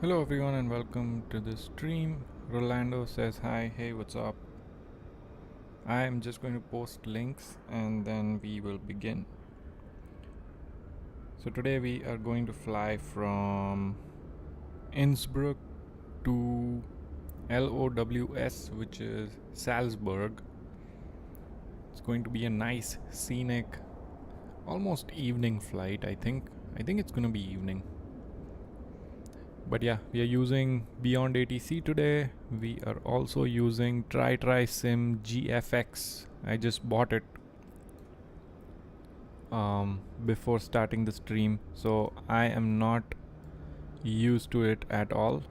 Hello everyone and welcome to the stream. Rolando says hi, hey, what's up? I am just going to post links and then we will begin. So today we are going to fly from Innsbruck to LOWS, which is Salzburg. It's going to be a nice scenic, almost evening flight, I think. I think it's going to be evening. But yeah, we are using Beyond ATC today. We are also using TrySim GFX. I just bought it before starting the stream, so I am not used to it at all.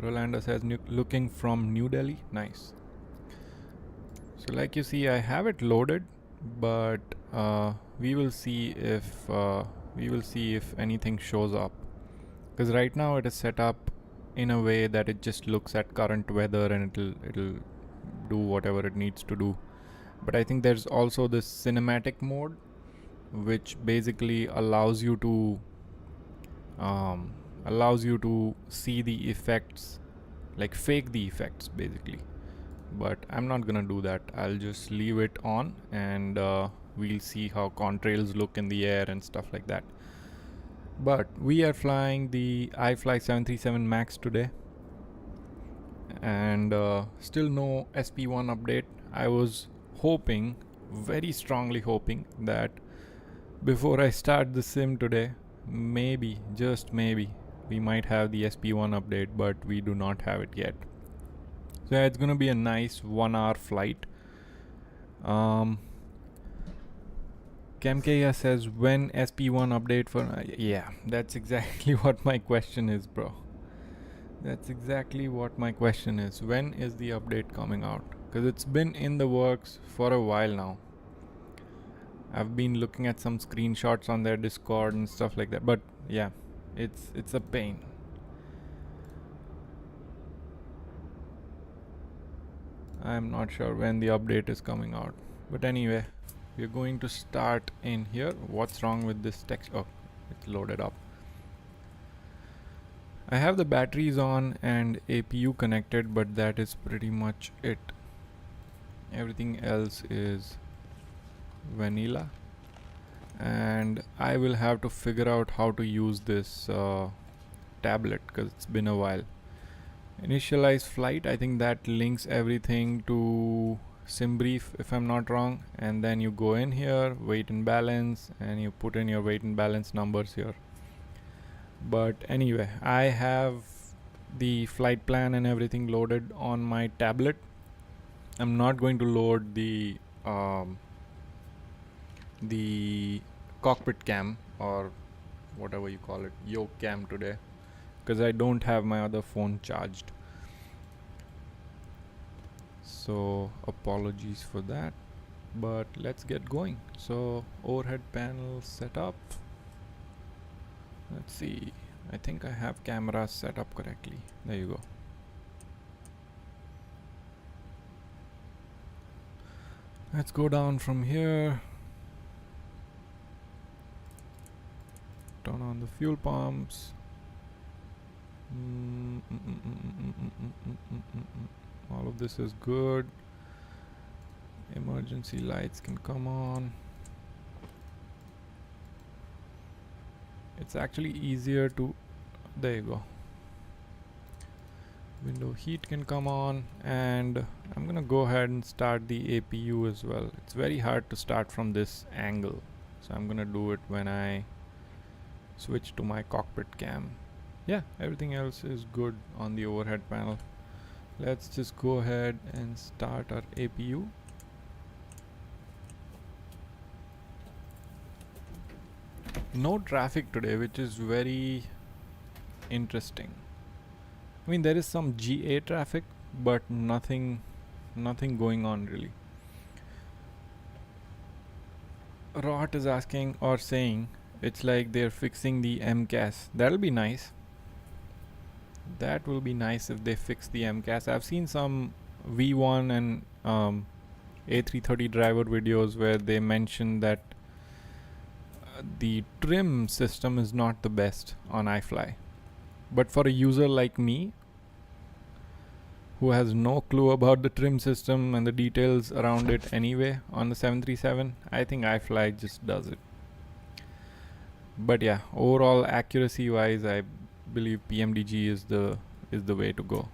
Rolanda says looking from New Delhi. Nice. So like you see, I have it loaded, but we will see if anything shows up. Because right now it is set up in a way that it just looks at current weather and it'll do whatever it needs to do. But I think there's also this cinematic mode, which basically allows you to see the effects, like fake the effects basically. But I'm not gonna do that. I'll just leave it on and we'll see how contrails look in the air and stuff like that. But we are flying the Ifly 737 Max today, and still no SP1 update. I was hoping, very strongly hoping, that before I start the sim today, maybe, just maybe, we might have the SP1 update, but we do not have it yet. So yeah, it's gonna be a nice 1-hour flight. Kemkeya says, when SP1 update for... yeah, that's exactly what my question is, bro. That's exactly what my question is. When is the update coming out? Because it's been in the works for a while now. I've been looking at some screenshots on their Discord and stuff like that. But yeah, it's a pain. I'm not sure when the update is coming out. But anyway, we're going to start in here. What's wrong with this text? Oh, it's loaded up. I have the batteries on and APU connected, but that is pretty much it. Everything else is vanilla. And I will have to figure out how to use this tablet because it's been a while. Initialize flight, I think that links everything to SimBrief if I'm not wrong, and then you go in here, weight and balance, and you put in your weight and balance numbers here. But anyway, I have the flight plan and everything loaded on my tablet. I'm not going to load the cockpit cam or whatever you call it, yoke cam today, because I don't have my other phone charged. So apologies for that, but let's get going. So overhead panel set up. Let's see, I think I have cameras set up correctly. There you go. Let's go down from here. Turn on the fuel pumps. All of this is good. Emergency lights can come on. It's actually easier to... there you go. Window heat can come on, and I'm gonna go ahead and start the APU as well. It's very hard to start from this angle, so I'm gonna do it when I switch to my cockpit cam. Yeah, everything else is good on the overhead panel. Let's just go ahead and start our APU. No traffic today, which is very interesting. I mean, there is some GA traffic, but nothing going on really. Rot is asking or saying it's like they're fixing the MCAS. That'll be nice. That will be nice if they fix the MCAS. I've seen some V1 and A330 driver videos where they mention that the trim system is not the best on Ifly. But for a user like me, who has no clue about the trim system and the details around it anyway on the 737, I think Ifly just does it. But yeah, overall accuracy wise, I believe pmdg is the way to go.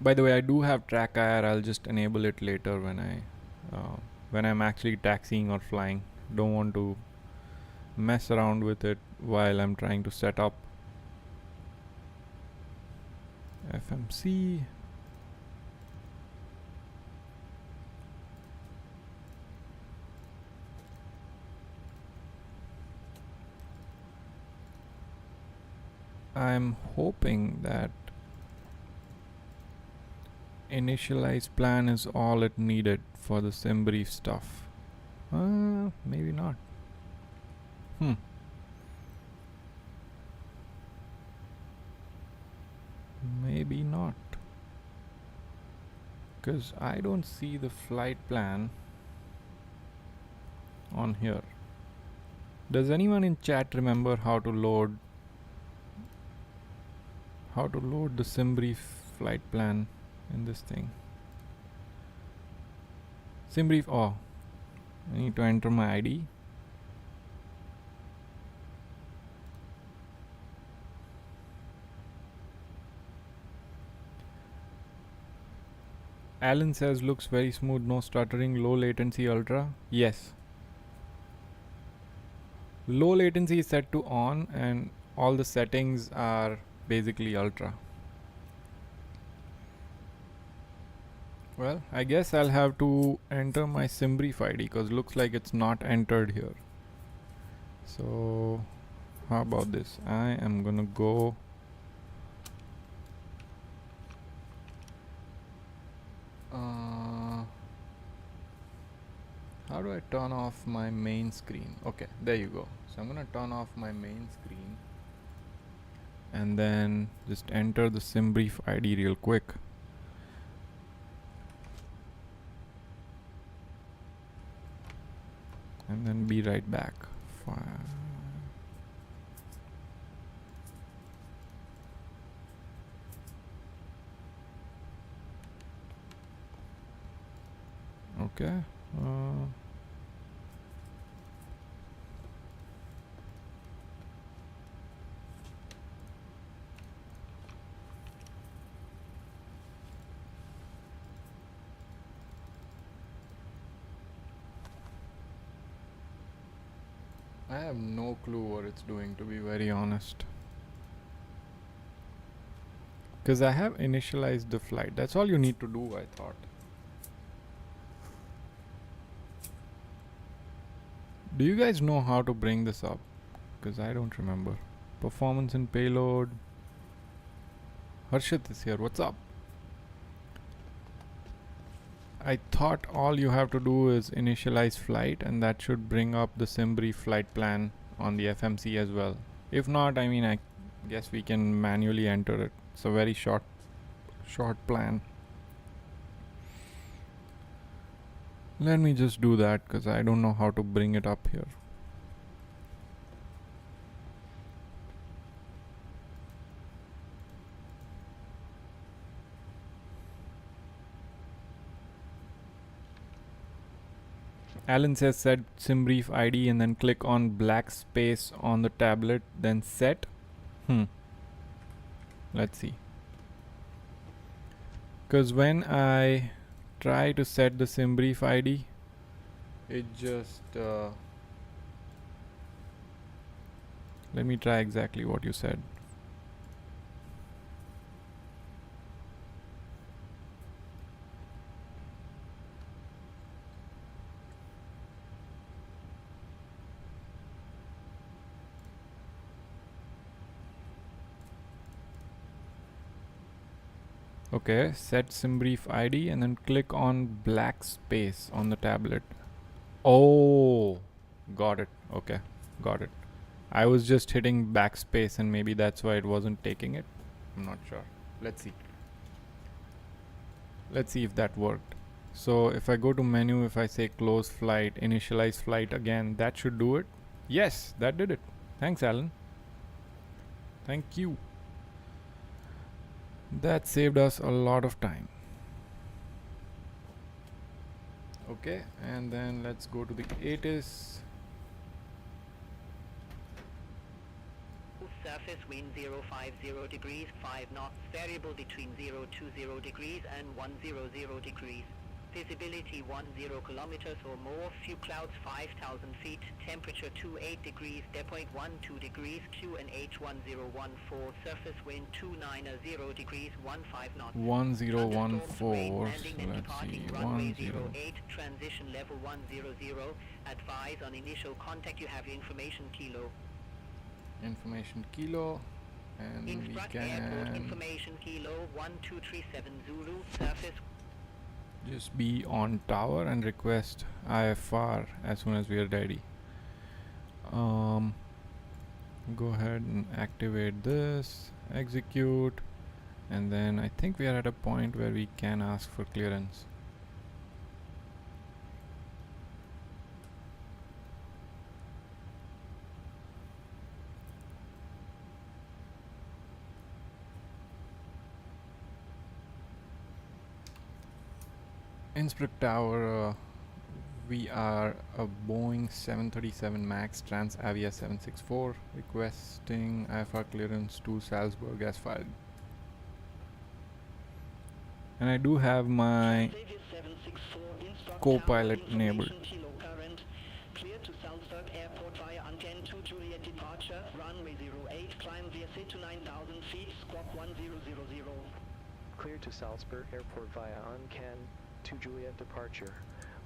By the way, I do have track IR. I'll just enable it later when I'm actually taxiing or flying. Don't want to mess around with it while I'm trying to set up FMC. I'm hoping that initialize plan is all it needed for the sim brief stuff. Maybe not. Maybe not, because I don't see the flight plan on here. Does anyone in chat remember how to load the sim brief flight plan in this thing? Sim brief. Oh, I need to enter my ID. Alan says looks very smooth, no stuttering, low latency, ultra. Yes. Low latency is set to on and all the settings are basically ultra. Well, I guess I'll have to enter my SimBrief ID because looks like it's not entered here. So how about this? I am gonna go how do I turn off my main screen? Okay, there you go. So I'm gonna turn off my main screen and then just enter the SimBrief ID real quick. And then be right back. Okay. I have no clue what it's doing, to be very honest. Because I have initialized the flight. That's all you need to do, I thought. Do you guys know how to bring this up? Because I don't remember. Performance and payload. Harshit is here. What's up? I thought all you have to do is initialize flight and that should bring up the SimBrief flight plan on the FMC as well. If not, I mean, I guess we can manually enter it. It's a very short plan. Let me just do that because I don't know how to bring it up here. Alan says set SimBrief ID and then click on black space on the tablet, then set. Let's see. Because when I try to set the SimBrief ID, it just let me try exactly what you said. Okay, set SimBrief ID and then click on black space on the tablet. Oh, got it. Okay, got it. I was just hitting backspace and maybe that's why it wasn't taking it. I'm not sure. Let's see. Let's see if that worked. So if I go to menu, if I say close flight, initialize flight again, that should do it. Yes, that did it. Thanks, Alan. Thank you. That saved us a lot of time. Okay, and then let's go to the ATIS. Surface wind 050 degrees, 5 knots, variable between 020 degrees and 100 degrees. Visibility 10 kilometers or more, few clouds 5,000 feet, temperature 28 degrees, dew point 12 degrees, QNH 1014, surface wind 290 degrees, 15 knots. 1014, so let's see, 10. 10. Transition level 100, advise on initial contact, you have your information kilo. Information kilo, and Instruct we airport can information kilo 1237 Zulu, surface just be on tower and request IFR as soon as we are ready. Go ahead and activate this, execute, and then I think we are at a point where we can ask for clearance. Innsbruck Tower, we are a Boeing 737 MAX Trans Avia 764 requesting IFR clearance to Salzburg as filed. And I do have my co-pilot enabled. Clear to Salzburg Airport via Anten 2 Juliet departure, runway 08, climb via C to 9,000 feet, squawk 1000. Clear to Salzburg Airport via Anten 2 Juliet departure,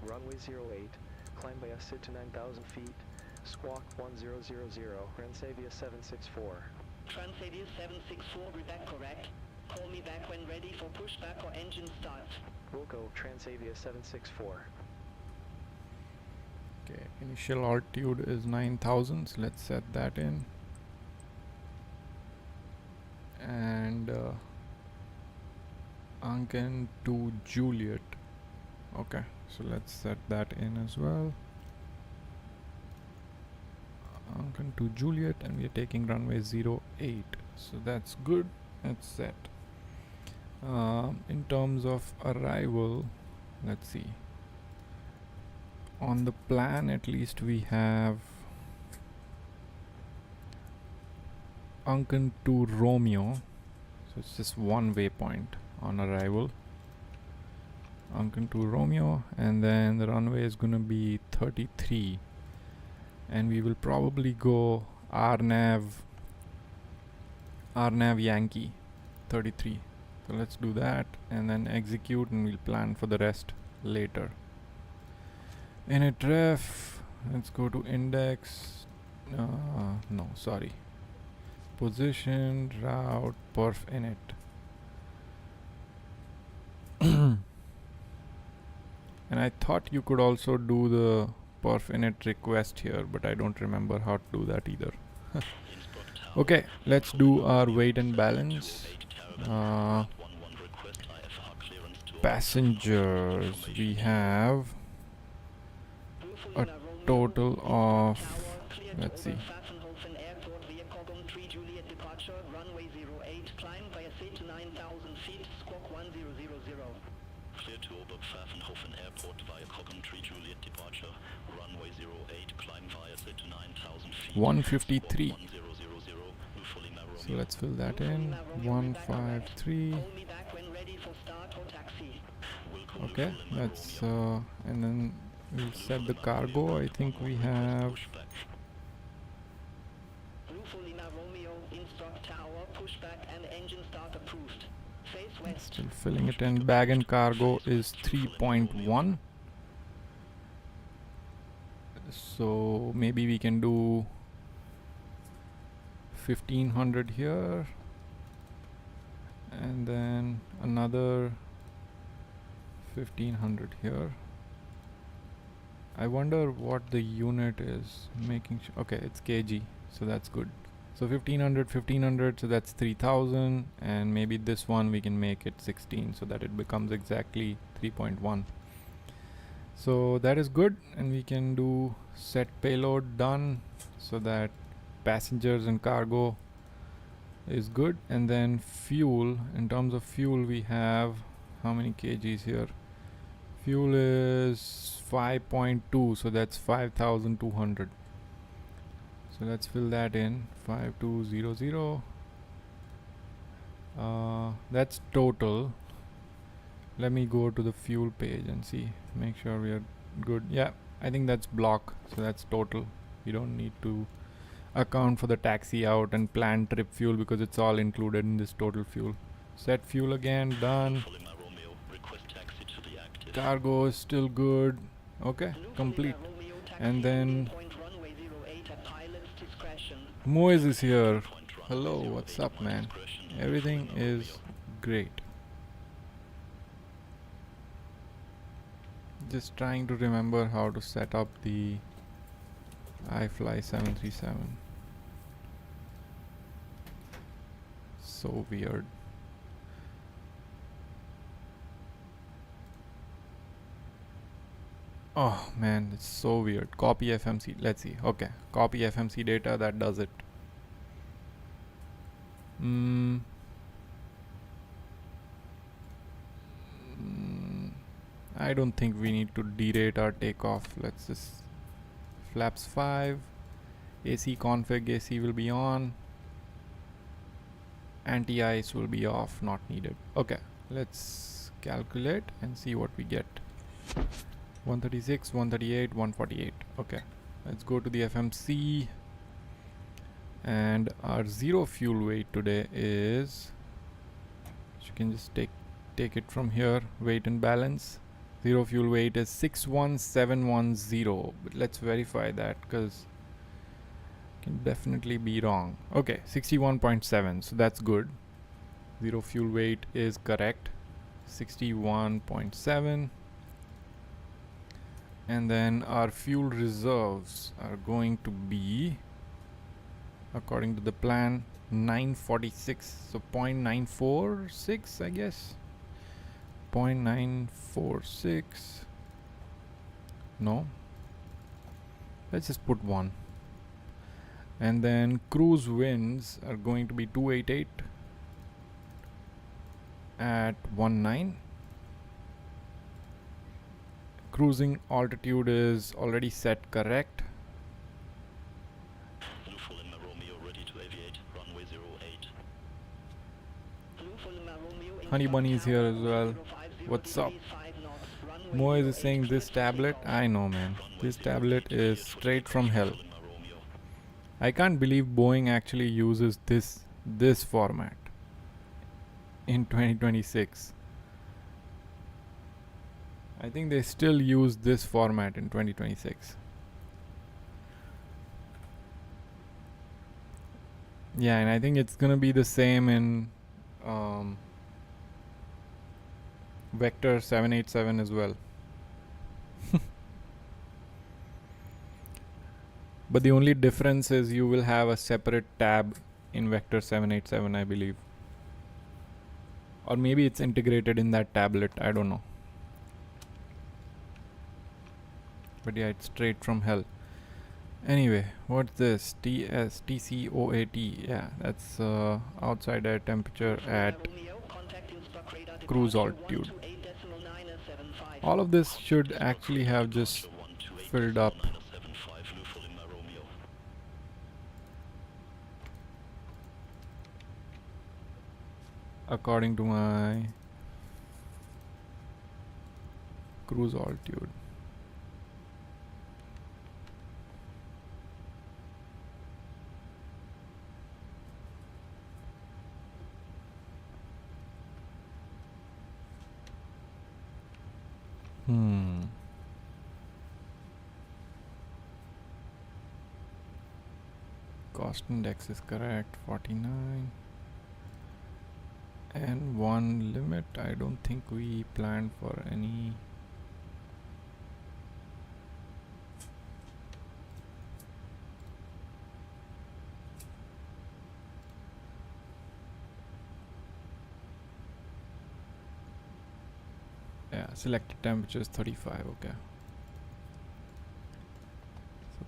runway 08, climb via SID to 9,000 feet, squawk 1000, Transavia 764. Transavia 764, read back correct. Call me back when ready for pushback or engine start. We'll go Transavia 764. Okay, initial altitude is 9,000, so let's set that in. And Anken to Juliet. Okay, so let's set that in as well. Anken to Juliet, and we are taking runway 08, so that's good. It's set. In terms of arrival, let's see. On the plan, at least we have Anken to Romeo, so it's just one waypoint on arrival. Anken to Romeo, and then the runway is gonna be 33, and we will probably go RNAV Yankee 33. So let's do that and then execute, and we'll plan for the rest later. Init ref, let's go to index, no, sorry, position, route, perf init. And I thought you could also do the perf init request here, but I don't remember how to do that either. Okay, let's do our weight and balance. Passengers, we have a total of, let's see, Clear to Oberpfaffenhofen Airport via Coventry Juliet departure, runway 08, climb via SID to 9,000 feet. 153. 1000, fully narrow. So let's fill that in. 153. Okay, let's and then we'll set the cargo. I think we have still filling it in. Bag and cargo is 3.1. So maybe we can do 1500 here, and then another 1500 here. I wonder what the unit is making sure. Okay, it's kg, so that's good. So 1500, so that's 3000, and maybe this one we can make it 16 so that it becomes exactly 3.1. So that is good, and we can do set payload done, so that passengers and cargo is good. And then fuel, in terms of fuel, we have how many kgs here? Fuel is 5.2, so that's 5200. So let's fill that in. 5200. That's total. Let me go to the fuel page and see, make sure we are good. Yeah, I think that's block, so that's total. You don't need to account for the taxi out and planned trip fuel because it's all included in this total fuel. Set fuel again, done. Full Lima Romeo, request taxi to the active. Cargo is still good. Okay, complete. And then Moise is here. Hello, what's up, man? Everything is great. Just trying to remember how to set up the Ifly 737. So weird. Oh man, it's so weird. Copy FMC. Let's see. Okay, copy FMC data. That does it. I don't think we need to derate our takeoff. Let's just flaps 5. AC config. AC will be on. Anti-ice will be off. Not needed. Okay, let's calculate and see what we get. 136, 138, 148. Okay, let's go to the FMC, and our zero fuel weight today is, you can just take it from here, weight and balance. Zero fuel weight is 61710, but let's verify that because can definitely be wrong. Okay, 61.7, so that's good. Zero fuel weight is correct, 61.7. And then our fuel reserves are going to be, according to the plan, 946, so 0.946, I guess. 0.946. No, let's just put 1. And then cruise winds are going to be 288 at 19. Cruising altitude is already set correct. Blue Full Lima Romeo ready to aviate, runway 08. Honey Bunny is here as well. What's up? Moise is saying this tablet. I know, man. This tablet is straight from hell. I can't believe Boeing actually uses this format in 2026. I think they still use this format in 2026. Yeah, and I think it's gonna be the same in Vector 787 as well. But the only difference is you will have a separate tab in Vector 787, I believe. Or maybe it's integrated in that tablet, I don't know. But yeah, it's straight from hell. Anyway, what's this? TCOAT. Yeah, that's outside air temperature at cruise altitude. All of this should actually have just filled up. According to my cruise altitude. Cost index is correct, 49. And one limit, I don't think we planned for any. Yeah, selected temperature is 35, okay.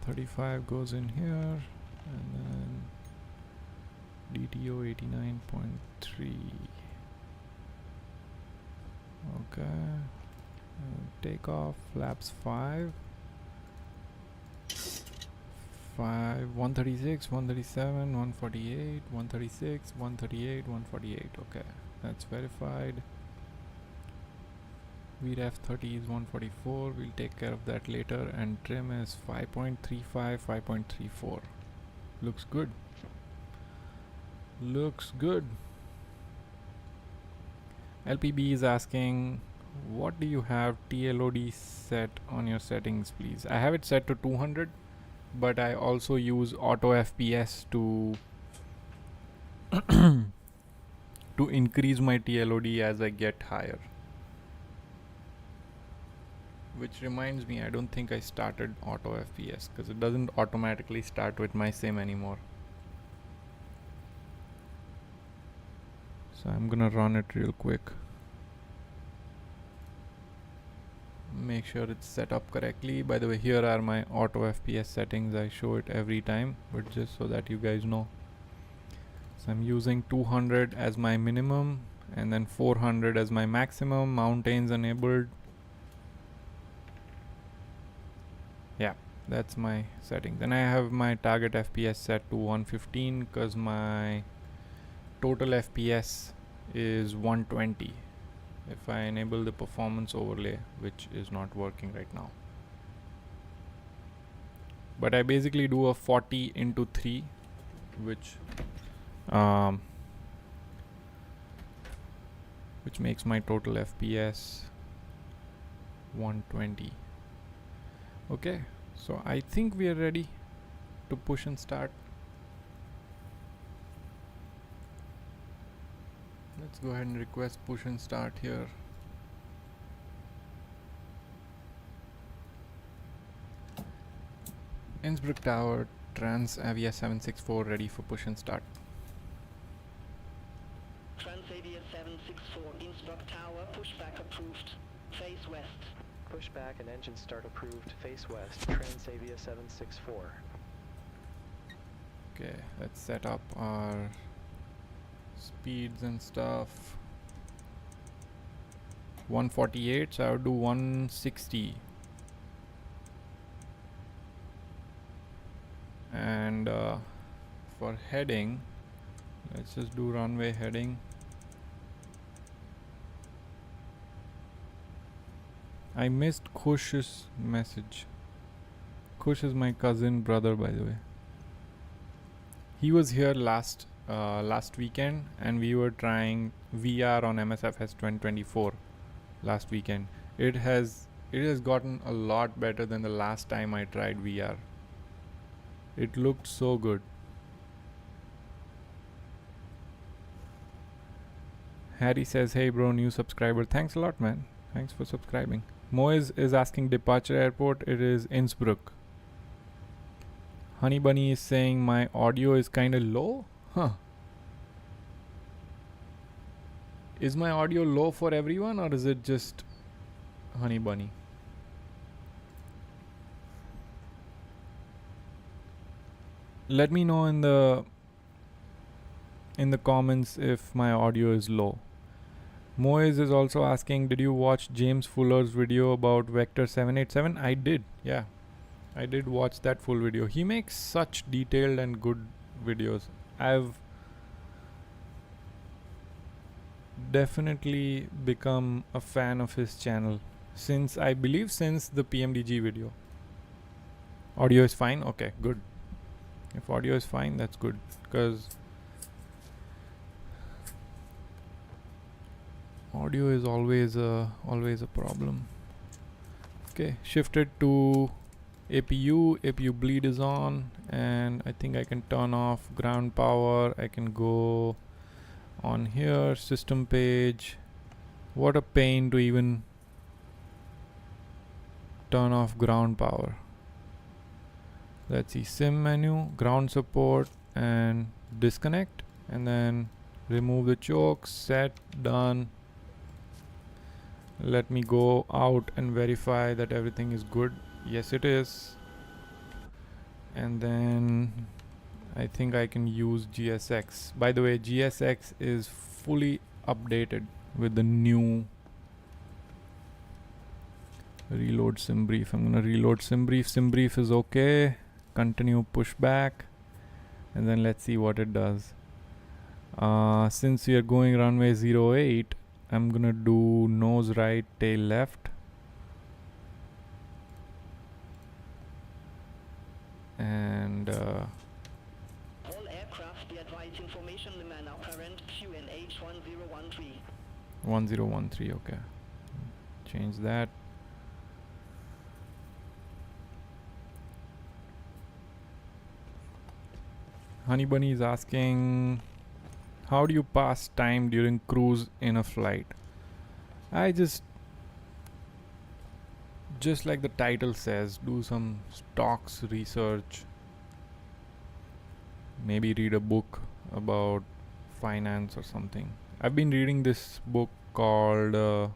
35 goes in here, and then DTO 89.3. Okay. Takeoff, flaps 5. 136, 137, 148, 136, 138, 148. Okay, that's verified. VRAF 30 is 144. We'll take care of that later. And trim is 5.35, 5.34. Looks good. Looks good. LPB is asking, what do you have TLOD set on your settings, please? I have it set to 200, but I also use auto FPS to to increase my TLOD as I get higher. Which reminds me, I don't think I started auto FPS because it doesn't automatically start with my sim anymore. So I'm gonna run it real quick. Make sure it's set up correctly. By the way, here are my auto FPS settings. I show it every time, but just so that you guys know. So I'm using 200 as my minimum and then 400 as my maximum. Mountains enabled. Yeah, that's my setting. Then I have my target FPS set to 115 because my total FPS is 120 if I enable the performance overlay, which is not working right now. But I basically do a 40 into 3, which makes my total FPS 120. Okay, so I think we are ready to push and start. Let's go ahead and request push and start here. Innsbruck Tower, Transavia 764 ready for push and start. Transavia 764, Innsbruck Tower, pushback approved. Face west. Pushback and engine start approved. Face west. Transavia 764. Okay, let's set up our speeds and stuff. 148, so I would do 160. And for heading, let's just do runway heading. I missed Kush's message. Kush is my cousin brother, by the way. He was here last weekend, and we were trying VR on MSFS 2024 last weekend. It has gotten a lot better than the last time I tried VR. It looked so good. Harry says, hey bro, new subscriber. Thanks a lot, man. Thanks for subscribing. Moiz is asking departure airport. It is Innsbruck. Honey Bunny is saying my audio is kinda low. Huh. Is my audio low for everyone, or is it just Honey Bunny? Let me know in the comments if my audio is low. Moiz is also asking, did you watch James Fuller's video about Vector 787? I did, yeah. I did watch that full video. He makes such detailed and good videos. I've definitely become a fan of his channel since the PMDG video. Audio is fine? Okay, good. If audio is fine, that's good, because audio is always a problem. Okay, shifted to APU bleed is on, and I think I can turn off ground power. I can go on here, system page. What a pain to even turn off ground power. Let's see, sim menu, ground support, and disconnect, and then remove the choke, set, done. Let me go out and verify that everything is good. Yes, it is. And then I think I can use GSX. By the way, GSX is fully updated with the new reload sim brief. I'm gonna reload sim brief. Sim brief is okay. Continue pushback, and then let's see what it does. Since we are going runway 08, I'm gonna do nose right, tail left. And All aircraft be advised information lima now current QNH 1013. 1013, okay. Change that. Honey Bunny is asking, how do you pass time during cruise in a flight? I just like the title says, do some stocks research, maybe read a book about finance or something. I've been reading this book called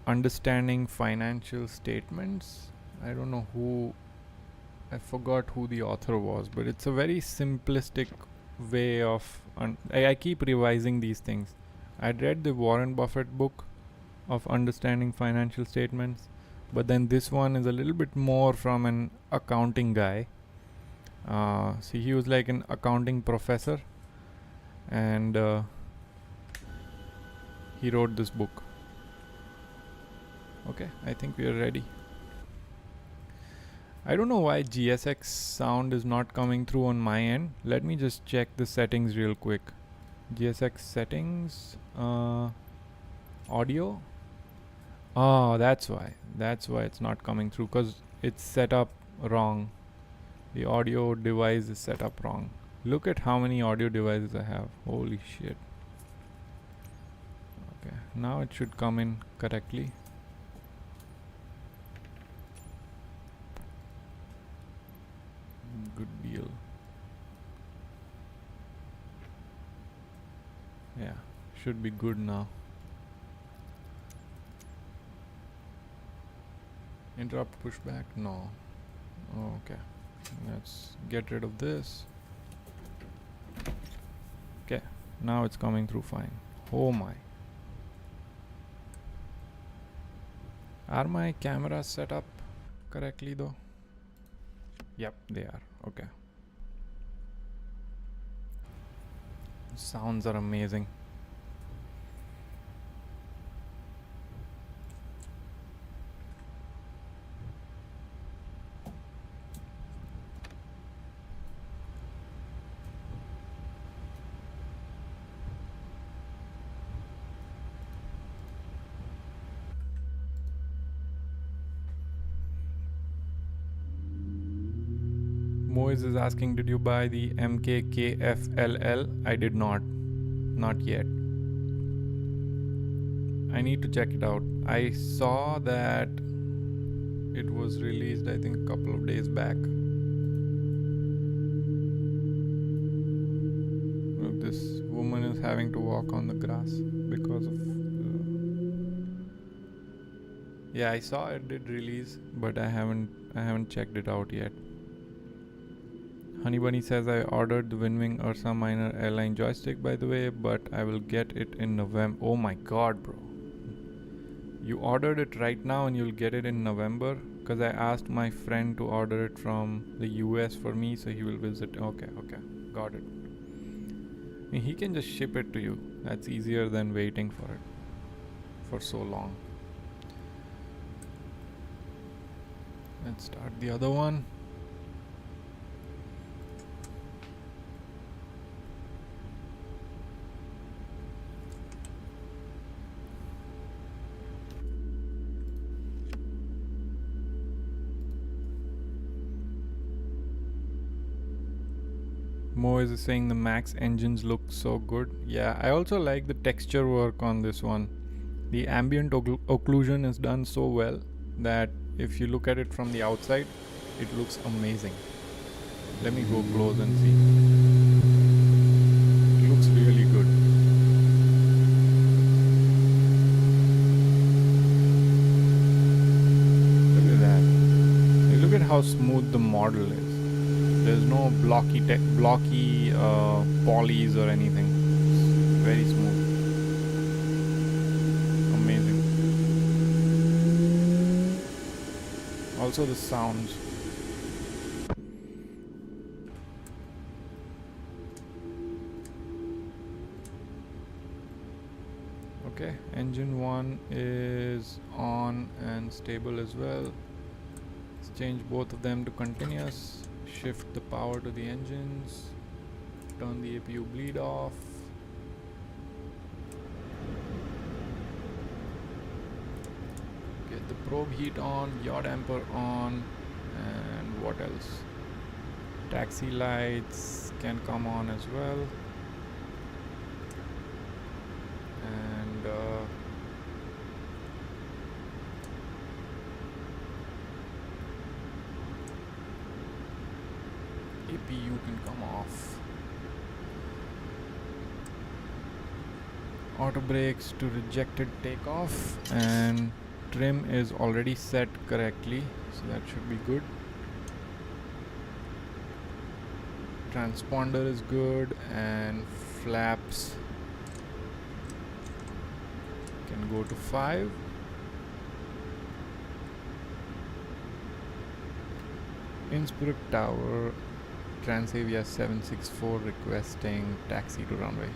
Understanding Financial Statements. I don't know who, I forgot who the author was, but it's a very simplistic way of I keep revising these things. I'd read the Warren Buffett book of Understanding Financial Statements, but then this one is a little bit more from an accounting guy. See, he was like an accounting professor, and he wrote this book. Okay, I think we are ready. I don't know why GSX sound is not coming through on my end. Let me just check the settings real quick. GSX settings, audio. Oh, that's why it's not coming through, because it's set up wrong. The audio device is set up wrong. Look at how many audio devices I have. Holy shit. Okay, now it should come in correctly. Good deal. Yeah, should be good now. Interrupt pushback? No. Okay, let's get rid of this. Okay, now it's coming through fine. Oh my. Are my cameras set up correctly though? Yep, they are. Okay. Sounds are amazing. Moise is asking, did you buy the MKKFLL? I did not. Not yet. I need to check it out. I saw that it was released, I think, a couple of days back. Look, this woman is having to walk on the grass because of... yeah, I saw it did release, but I haven't checked it out yet. Honey Bunny says, I ordered the Winwing Ursa Minor airline joystick, by the way, but I will get it in November. Oh my god, bro. You ordered it right now and you'll get it in November? Because I asked my friend to order it from the US for me, so he will visit. Okay, got it. I mean, he can just ship it to you. That's easier than waiting for it for so long. Let's start the other one. Moise is saying the Max engines look so good. Yeah, I also like the texture work on this one. The ambient occlusion is done so well that if you look at it from the outside, it looks amazing. Let me go close and see. It looks really good. Look at that. It how smooth the model is. There's no blocky polys or anything. It's very smooth. Amazing. Also the sounds. Okay, engine 1 is on and stable as well. Let's change both of them to continuous. Shift the power to the engines. Turn the APU bleed off. Get the probe heat on, yaw damper on, and what else? Taxi lights can come on as well. And APU can come off. Auto brakes to rejected takeoff, and trim is already set correctly, so that should be good. Transponder is good, and flaps can go to 5. Innsbruck Tower, Transavia 764 requesting taxi to runway.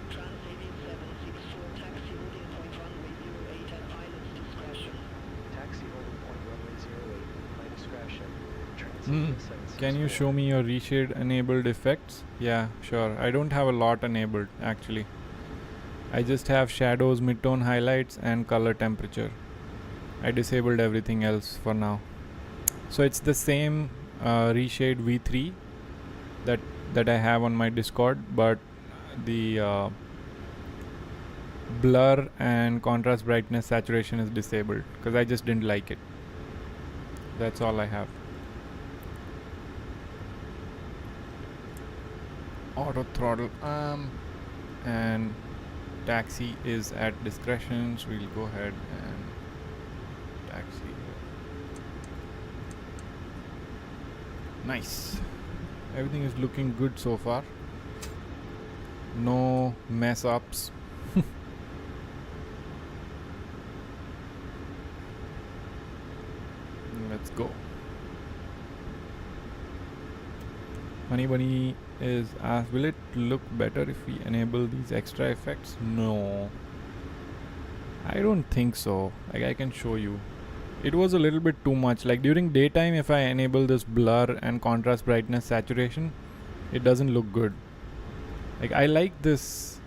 Transavia 764, taxi holding point runway 08 at pilot's discretion. Taxi holding point runway 08, my discretion. Mm. Transavia 764. Can you show me your reshade enabled effects? Yeah, sure. I don't have a lot enabled actually. I just have shadows, midtone highlights, and color temperature. I disabled everything else for now. So it's the same reshade V3 that I have on my Discord, but the blur and contrast brightness saturation is disabled because I just didn't like it. That's all I have. Auto throttle arm, and taxi is at discretion, so we'll go ahead and taxi. Nice. Everything is looking good so far. No mess ups. Let's go. Honey Bunny is asked, will it look better if we enable these extra effects? No, I don't think so. Like, I can show you. It was a little bit too much. Like during daytime, if I enable this blur and contrast brightness saturation, it doesn't look good. Like, I like this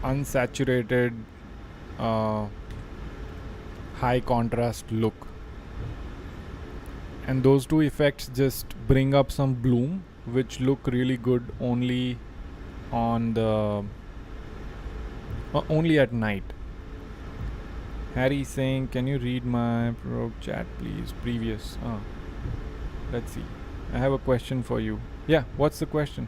unsaturated high contrast look, and those two effects just bring up some bloom, which look really good only on the only at night. Harry saying, can you read my probe chat please? Previous. Let's see. I have a question for you. Yeah, what's the question?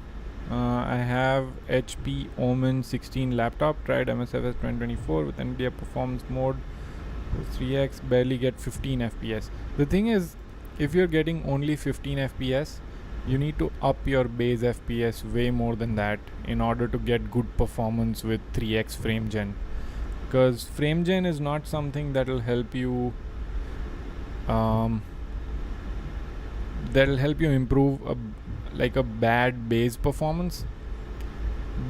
I have HP Omen 16 laptop, tried Msfs 2024 with NVIDIA performance mode 3x, barely get 15 FPS. The thing is, if you're getting only 15 FPS, you need to up your base FPS way more than that in order to get good performance with 3x frame gen. Because frame gen is not something that will help you improve a bad base performance.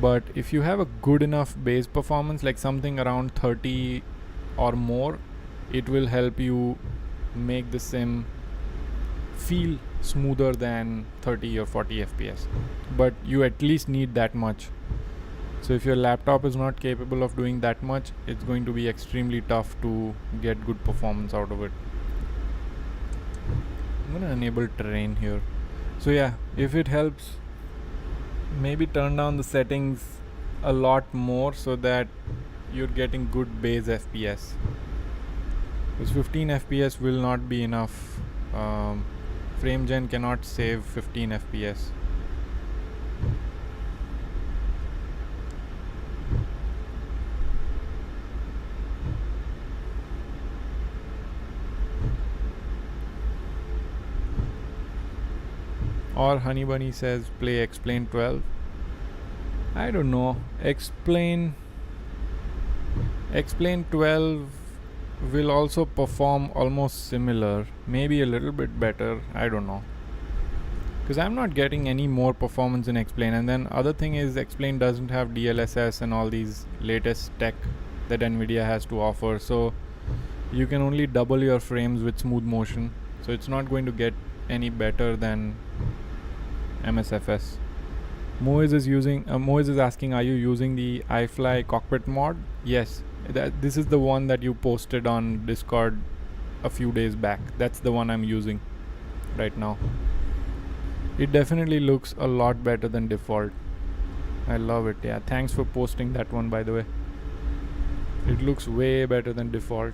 But if you have a good enough base performance, like something around 30 or more, it will help you make the sim feel smoother than 30 or 40 FPS. But you at least need that much. So if your laptop is not capable of doing that much, it's going to be extremely tough to get good performance out of it. I'm gonna enable terrain here. So yeah, if it helps, maybe turn down the settings a lot more so that you're getting good base FPS. Because 15 FPS will not be enough. Frame gen cannot save 15 FPS. Or Honey Bunny says play Explain 12. I don't know. Explain 12 will also perform almost similar, maybe a little bit better. I don't know, because I'm not getting any more performance in Explain. And then other thing is, Explain doesn't have DLSS and all these latest tech that Nvidia has to offer, so you can only double your frames with smooth motion, so it's not going to get any better than MSFS. Moiz is asking, are you using the Ifly cockpit mod? Yes, this is the one that you posted on Discord a few days back. That's the one I'm using right now. It definitely looks a lot better than default. I love it. Yeah, thanks for posting that one, by the way. It looks way better than default.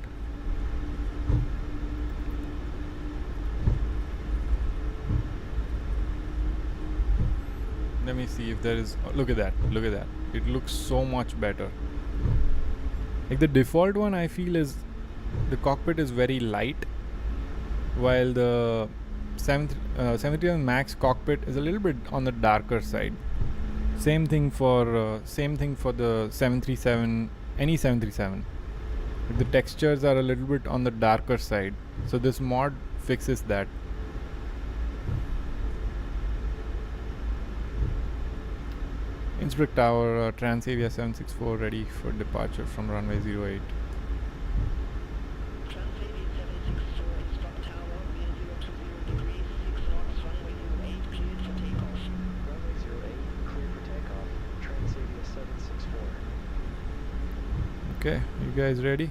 Let me see if there is. Look at that. Look at that. It looks so much better. Like the default one, I feel is the cockpit is very light, while the 737 Max cockpit is a little bit on the darker side. Same thing for the 737, any 737. The textures are a little bit on the darker side, so this mod fixes that. Innsbruck Tower, Transavia 764 ready for departure from runway 08. Transavia 764, Innsbruck Tower, rear 020 degrees, 6 knots, runway 08, cleared for takeoff. Runway 08, clear for takeoff. Transavia 764. Okay, you guys ready?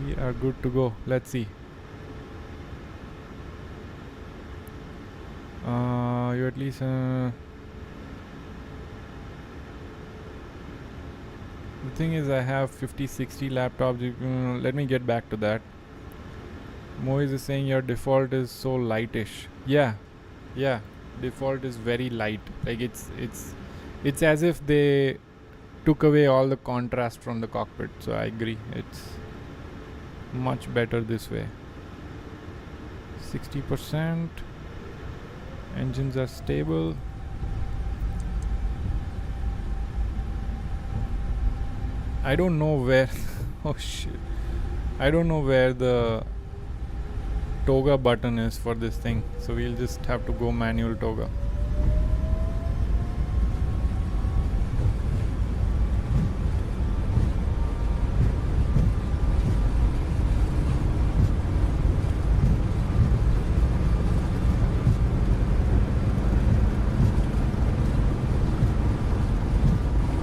We are good to go. Let's see. You at least the thing is, I have 50-60 laptops. Let me get back to that. Moiz is saying your default is so lightish. Yeah, default is very light. Like it's as if they took away all the contrast from the cockpit. So I agree, it's much better this way. 60%. Engines are stable. I don't know where oh shit, I don't know where the toga button is for this thing, so we'll just have to go manual toga.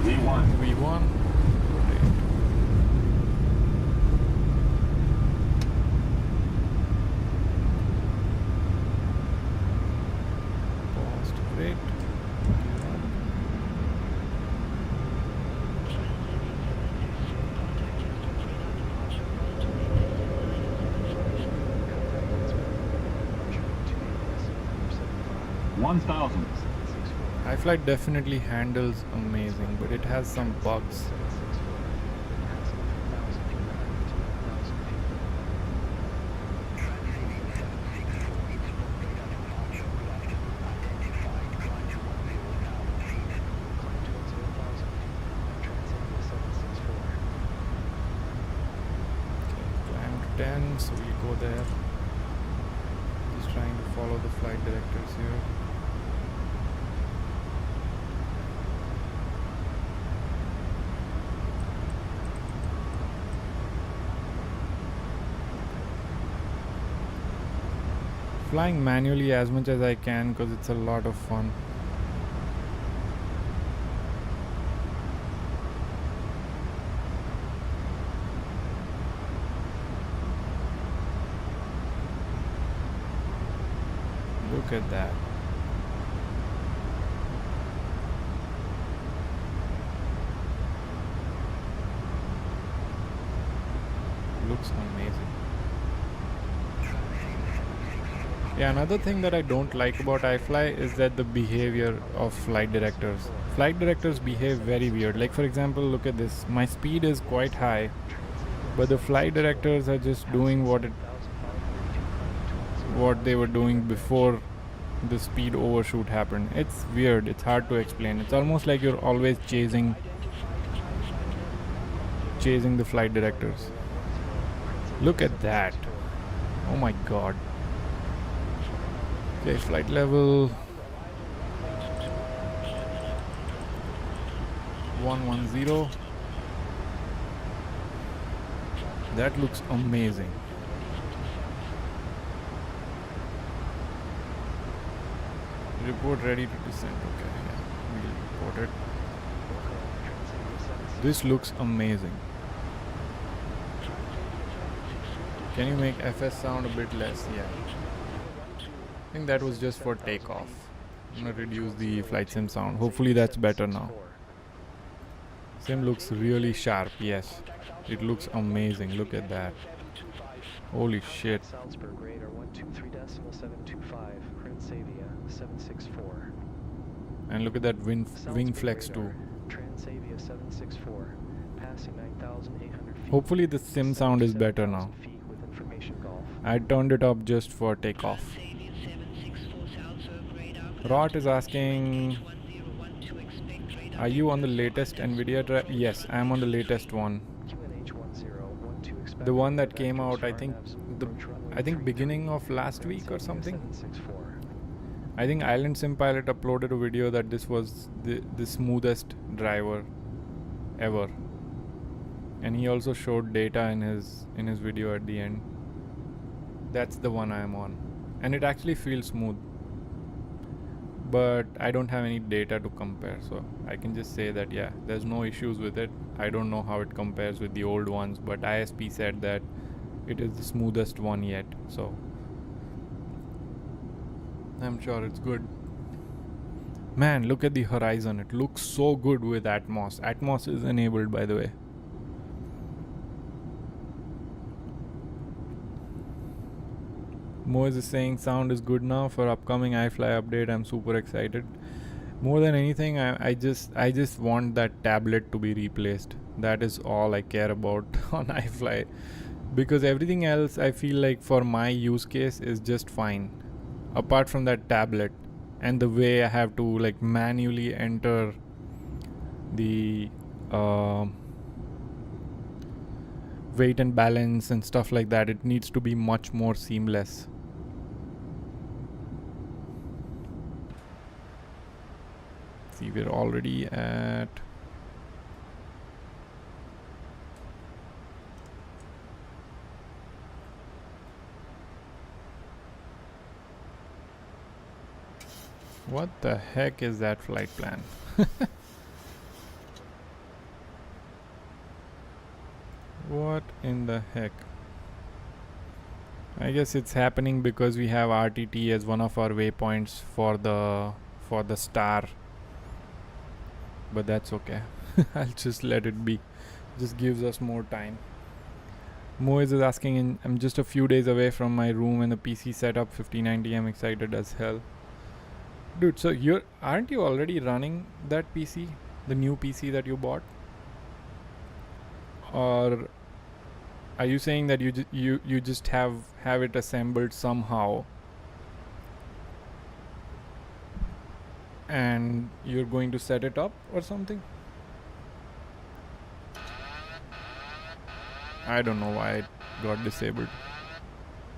V1. Paused. Great. Ifly definitely handles amazing, but it has some bugs. Climb to 10, so we'll go there. Just trying to follow the flight directors here. Flying manually as much as I can because it's a lot of fun. Look at that. Looks amazing. Yeah, another thing that I don't like about Ifly is that the behavior of flight directors. Flight directors behave very weird. Like for example, look at this. My speed is quite high, But the flight directors are just doing what they were doing before the speed overshoot happened. It's weird, it's hard to explain. It's almost like you're always chasing the flight directors. Look at that. Oh my god. Okay, flight level 110. That looks amazing. Report ready to descend. Okay, yeah, we'll report it. This looks amazing. Can you make FS sound a bit less? Yeah. I think that was just for takeoff. I'm gonna reduce the flight sim sound. Hopefully that's better now. Sim looks really sharp, yes. It looks amazing. Look at that. Holy shit. Salzburg radar 123.725, Transavia 764. And look at that wing flex too. Transavia 764, passing 9,800 feet. Hopefully the sim sound is better now. With information golf. I turned it up just for takeoff. Rot is asking, are you on the latest NVIDIA drive? Yes, I'm on the latest one. The one that came out, I think beginning of last week or something. I think Island Sim Pilot uploaded a video that this was the smoothest driver ever, and he also showed data in his video at the end. That's the one I am on, and it actually feels smooth. But I don't have any data to compare, so I can just say that yeah, there's no issues with it. I don't know how it compares with the old ones, but ISP said that it is the smoothest one yet, so I'm sure it's good. Man, look at the horizon. It looks so good with Atmos. Atmos is enabled, by the way. Moise is saying sound is good now for upcoming Ifly update. I'm super excited. More than anything, I just want that tablet to be replaced. That is all I care about on Ifly, because everything else I feel like for my use case is just fine, apart from that tablet and the way I have to like manually enter the weight and balance and stuff like that. It needs to be much more seamless. See, we're already at what the heck is that flight plan? What in the heck? I guess it's happening because we have RTT as one of our waypoints for the star. But that's okay. I'll just let it be. Just gives us more time. Moise is asking, I'm just a few days away from my room and the PC setup 5090. I'm excited as hell. Dude, so aren't you already running that PC? The new PC that you bought? Or are you saying that you just have it assembled somehow and you're going to set it up or something? I don't know why it got disabled.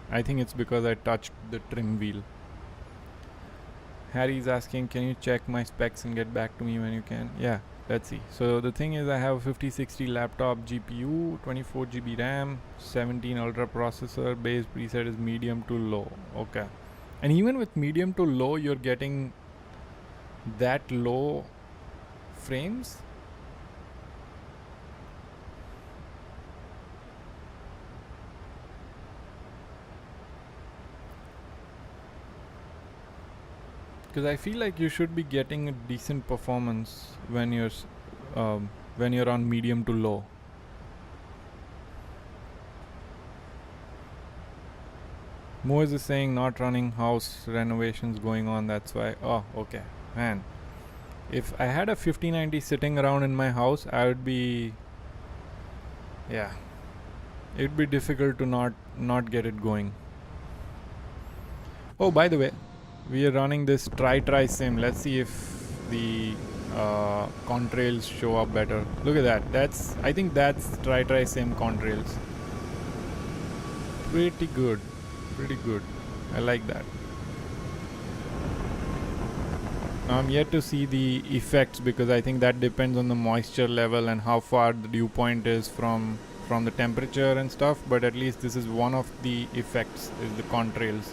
I think it's because I touched the trim wheel. Harry's asking, can you check my specs and get back to me when you can? Yeah, let's see. So the thing is, I have a 5060 laptop GPU, 24 GB RAM, 17 Ultra processor, base preset is medium to low. Okay. And even with medium to low, you're getting that low frames? Because I feel like you should be getting a decent performance when you're on medium to low. Moise is saying not running, house renovations going on, that's why. Oh, okay. Man, if I had a 5090 sitting around in my house, I would be, yeah, it'd be difficult to not get it going. Oh, by the way, we are running this try sim. Let's see if the contrails show up better. Look at that. I think that's try sim contrails. Pretty good. I like that. Now I'm yet to see the effects because I think that depends on the moisture level and how far the dew point is from the temperature and stuff, but at least this is one of the effects, is the contrails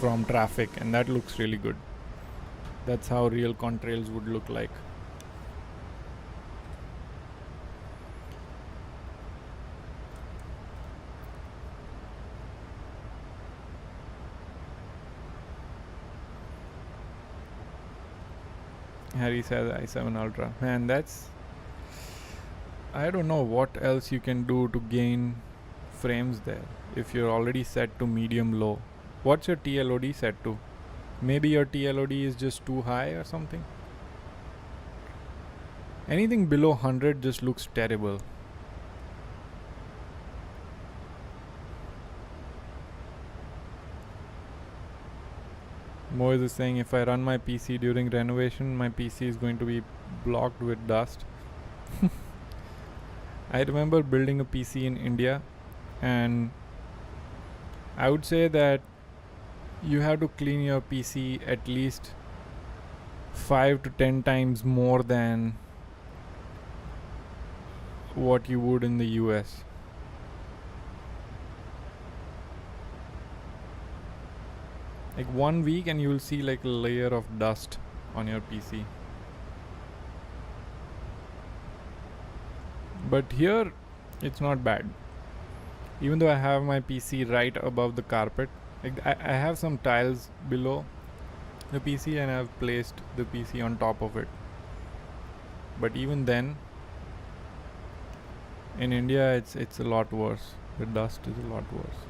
from traffic, and that looks really good. That's how real contrails would look like. Harry says i7 Ultra. Man, that's... I don't know what else you can do to gain frames there if you're already set to medium low. What's your TLOD set to? Maybe your TLOD is just too high or something. Anything below 100 just looks terrible. Moise is saying if I run my PC during renovation, my PC is going to be blocked with dust. I remember building a PC in India, and I would say that you have to clean your PC at least 5 to 10 times more than what you would in the US. Like 1 week and you will see like a layer of dust on your PC. But here it's not bad. Even though I have my PC right above the carpet, like I have some tiles below the PC and I've placed the PC on top of it. But even then, in India it's a lot worse. The dust is a lot worse.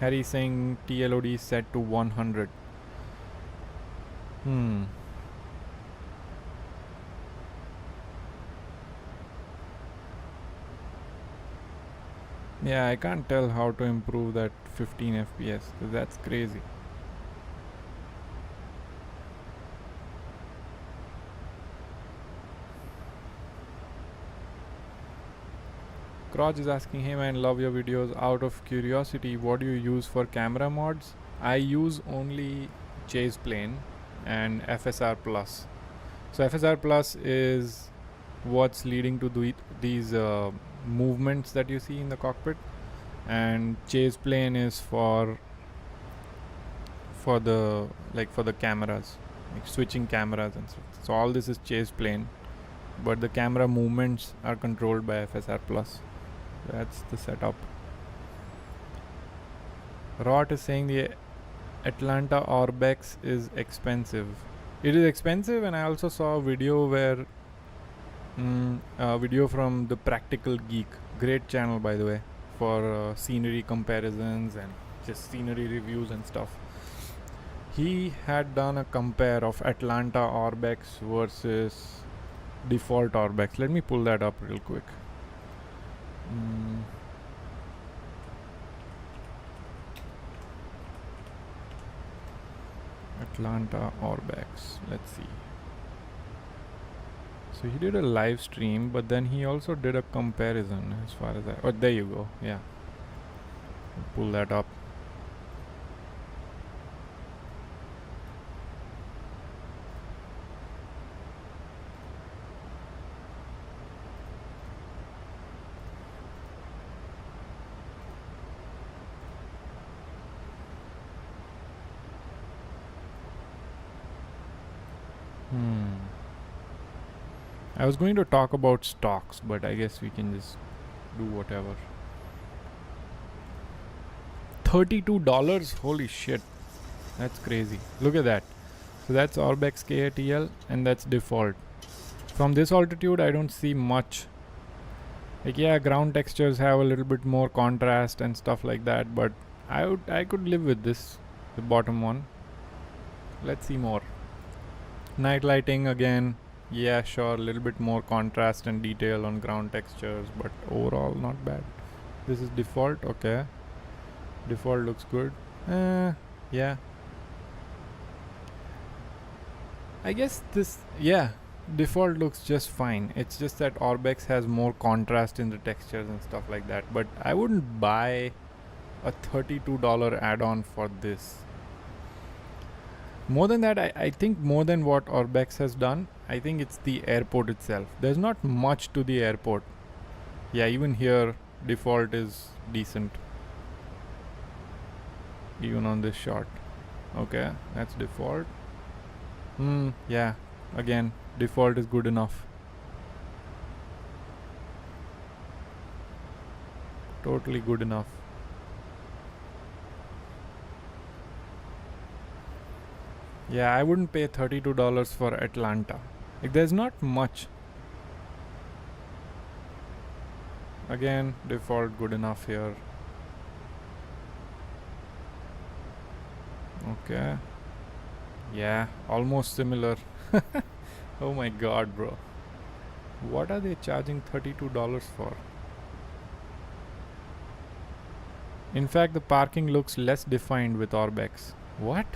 Harry saying TLOD is set to 100. Yeah, I can't tell how to improve that 15 FPS, because that's crazy. Crotch is asking, hey man, love your videos. Out of curiosity, what do you use for camera mods? I use only chase plane and FSR plus. So FSR plus is what's leading to these movements that you see in the cockpit, and chase plane is for the cameras, like switching cameras and stuff. So all this is chase plane, but the camera movements are controlled by FSR plus. That's the setup. Rot is saying the Atlanta Orbex is expensive. It is expensive, and I also saw a video where video from the Practical Geek, great channel by the way, for scenery comparisons and just scenery reviews and stuff. He had done a compare of Atlanta Orbex versus default Orbex. Let me pull that up real quick. Atlanta Orbex. Let's see. So he did a live stream, but then he also did a comparison as far as oh, there you go. Yeah. Pull that up. I was going to talk about stocks, but I guess we can just do whatever. $32? Holy shit. That's crazy. Look at that. So that's Orbex KATL, and that's default. From this altitude, I don't see much. Like, yeah, ground textures have a little bit more contrast and stuff like that, but I could live with this, the bottom one. Let's see more. Night lighting again. Yeah, sure, a little bit more contrast and detail on ground textures, but overall not bad. This is default, okay. Default looks good. Yeah. I guess this, yeah, default looks just fine. It's just that Orbex has more contrast in the textures and stuff like that. But I wouldn't buy a $32 add-on for this. More than that, I think more than what Orbex has done, I think it's the airport itself. There's not much to the airport. Yeah, even here, default is decent. Even on this shot. Okay, that's default. Yeah, again, default is good enough. Totally good enough. Yeah, I wouldn't pay $32 for Atlanta. Like, there's not much. Again, default good enough here. Okay. Yeah, almost similar. Oh my god, bro. What are they charging $32 for? In fact, the parking looks less defined with Orbex. What?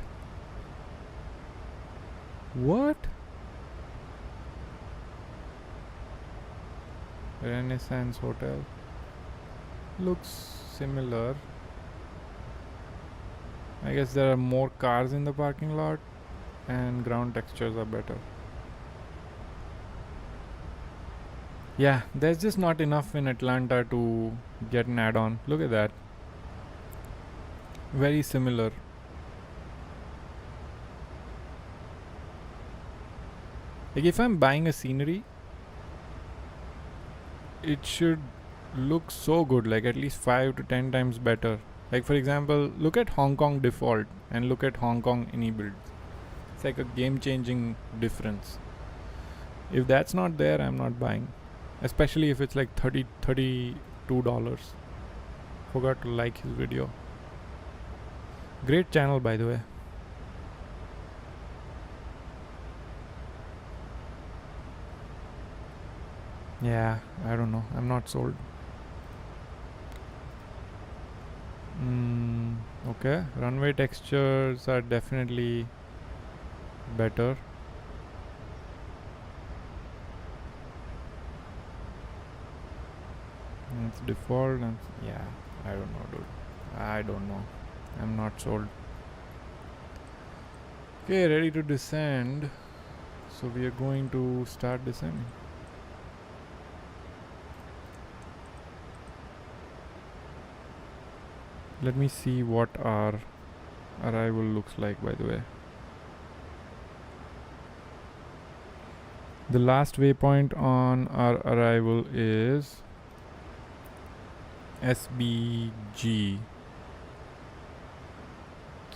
What? Renaissance Hotel. Looks similar. I guess there are more cars in the parking lot and ground textures are better. Yeah, there's just not enough in Atlanta to get an add-on. Look at that. Very similar. Like, if I'm buying a scenery, it should look so good, like at least 5 to 10 times better. Like, for example, look at Hong Kong default and look at Hong Kong any build. It's like a game-changing difference. If that's not there, I'm not buying. Especially if it's like $32. Forgot to like his video. Great channel, by the way. Yeah, I don't know. I'm not sold. Okay, runway textures are definitely better. It's default and yeah, I don't know, dude. I don't know. I'm not sold. Okay, ready to descend. So we are going to start descending. Let me see what our arrival looks like, by the way. The last waypoint on our arrival is SBG.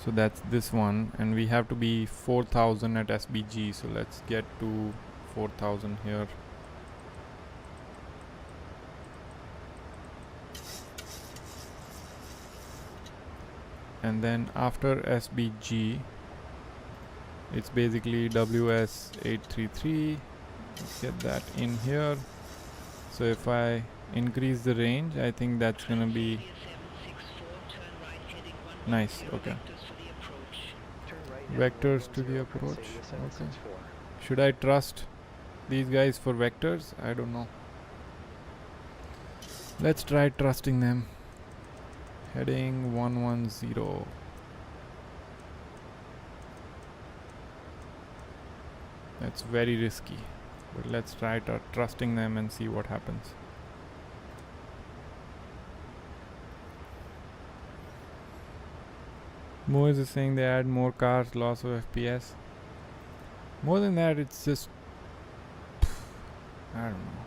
So that's this one, and we have to be 4,000 at SBG. So let's get to 4,000 here. And then after SBG, it's basically WS833. Let's get that in here. So if I increase the range, I think that's gonna be nice. Okay. Vectors to the approach. Okay. Should I trust these guys for vectors? I don't know. Let's try trusting them. Heading 110. That's very risky, but let's try trusting them and see what happens. Moise is saying they add more cars, loss of FPS. More than that, it's just I don't know.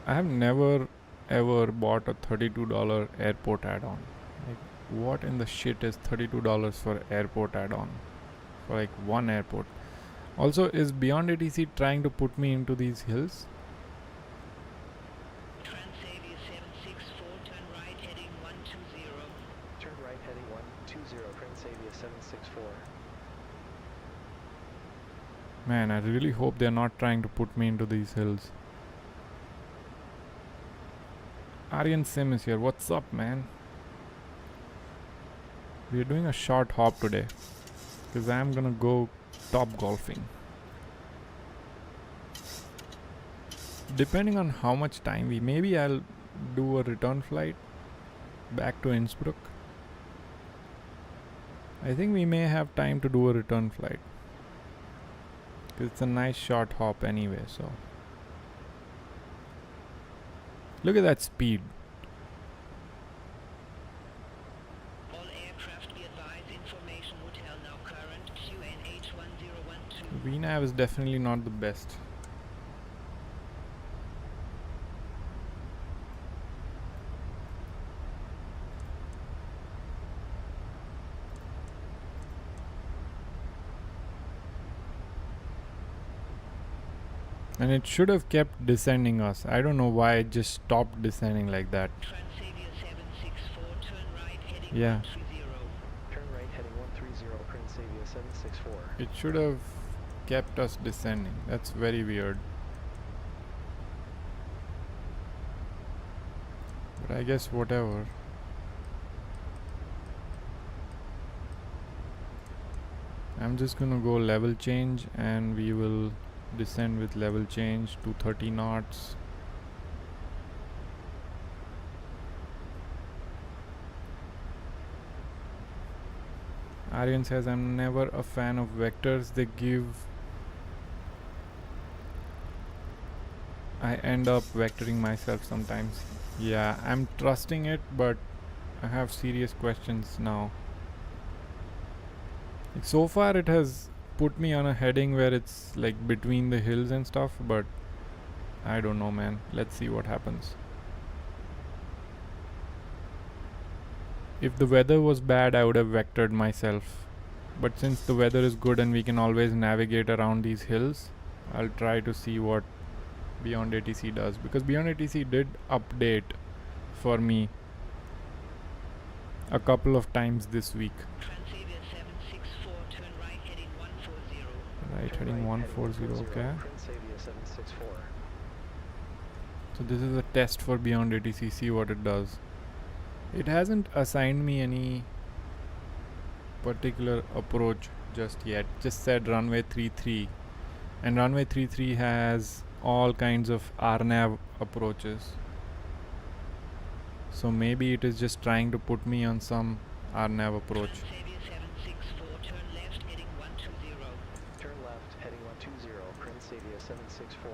I have never ever bought a $32 airport add-on. Like, what in the shit is $32 for airport add-on? For like one airport. Also, is Beyond ATC trying to put me into these hills? Transavia 764, turn right heading 120. Turn right heading 120, Transavia 764. Man, I really hope they're not trying to put me into these hills. Aryan Sim is here. What's up, man? We're doing a short hop today because I'm gonna go top golfing. Depending on how much time maybe I'll do a return flight back to Innsbruck. I think we may have time to do a return flight. It's a nice short hop anyway, so. Look at that speed. All aircraft be advised, information hotel now current, QNH 1012. VNAV is definitely not the best. And it should have kept descending us. I don't know why it just stopped descending like that. Transavia 764, turn right heading Yeah. 130. Turn right heading 130, Transavia 764. It should have kept us descending. That's very weird. But I guess whatever. I'm just gonna go level change and we will descend with level change to 30 knots. Aryan says I'm never a fan of vectors. They give, I end up vectoring myself sometimes. Yeah, I'm trusting it, but I have serious questions now. Like, so far it has put me on a heading where it's like between the hills and stuff, but I don't know, man. Let's see what happens. If the weather was bad, I would have vectored myself, but since the weather is good and we can always navigate around these hills, I'll try to see what Beyond ATC does, because Beyond ATC did update for me a couple of times this week. Transavia 764, turn right heading 140. Right, Turn heading right, 140, okay. Transavia 764. So this is a test for Beyond ATC, see what it does. It hasn't assigned me any particular approach just yet. Just said runway 33, and runway 33 has all kinds of RNAV approaches. So maybe it is just trying to put me on some RNAV approach. Transavia 764, turn left heading 120. Turn left heading 120, Transavia 764.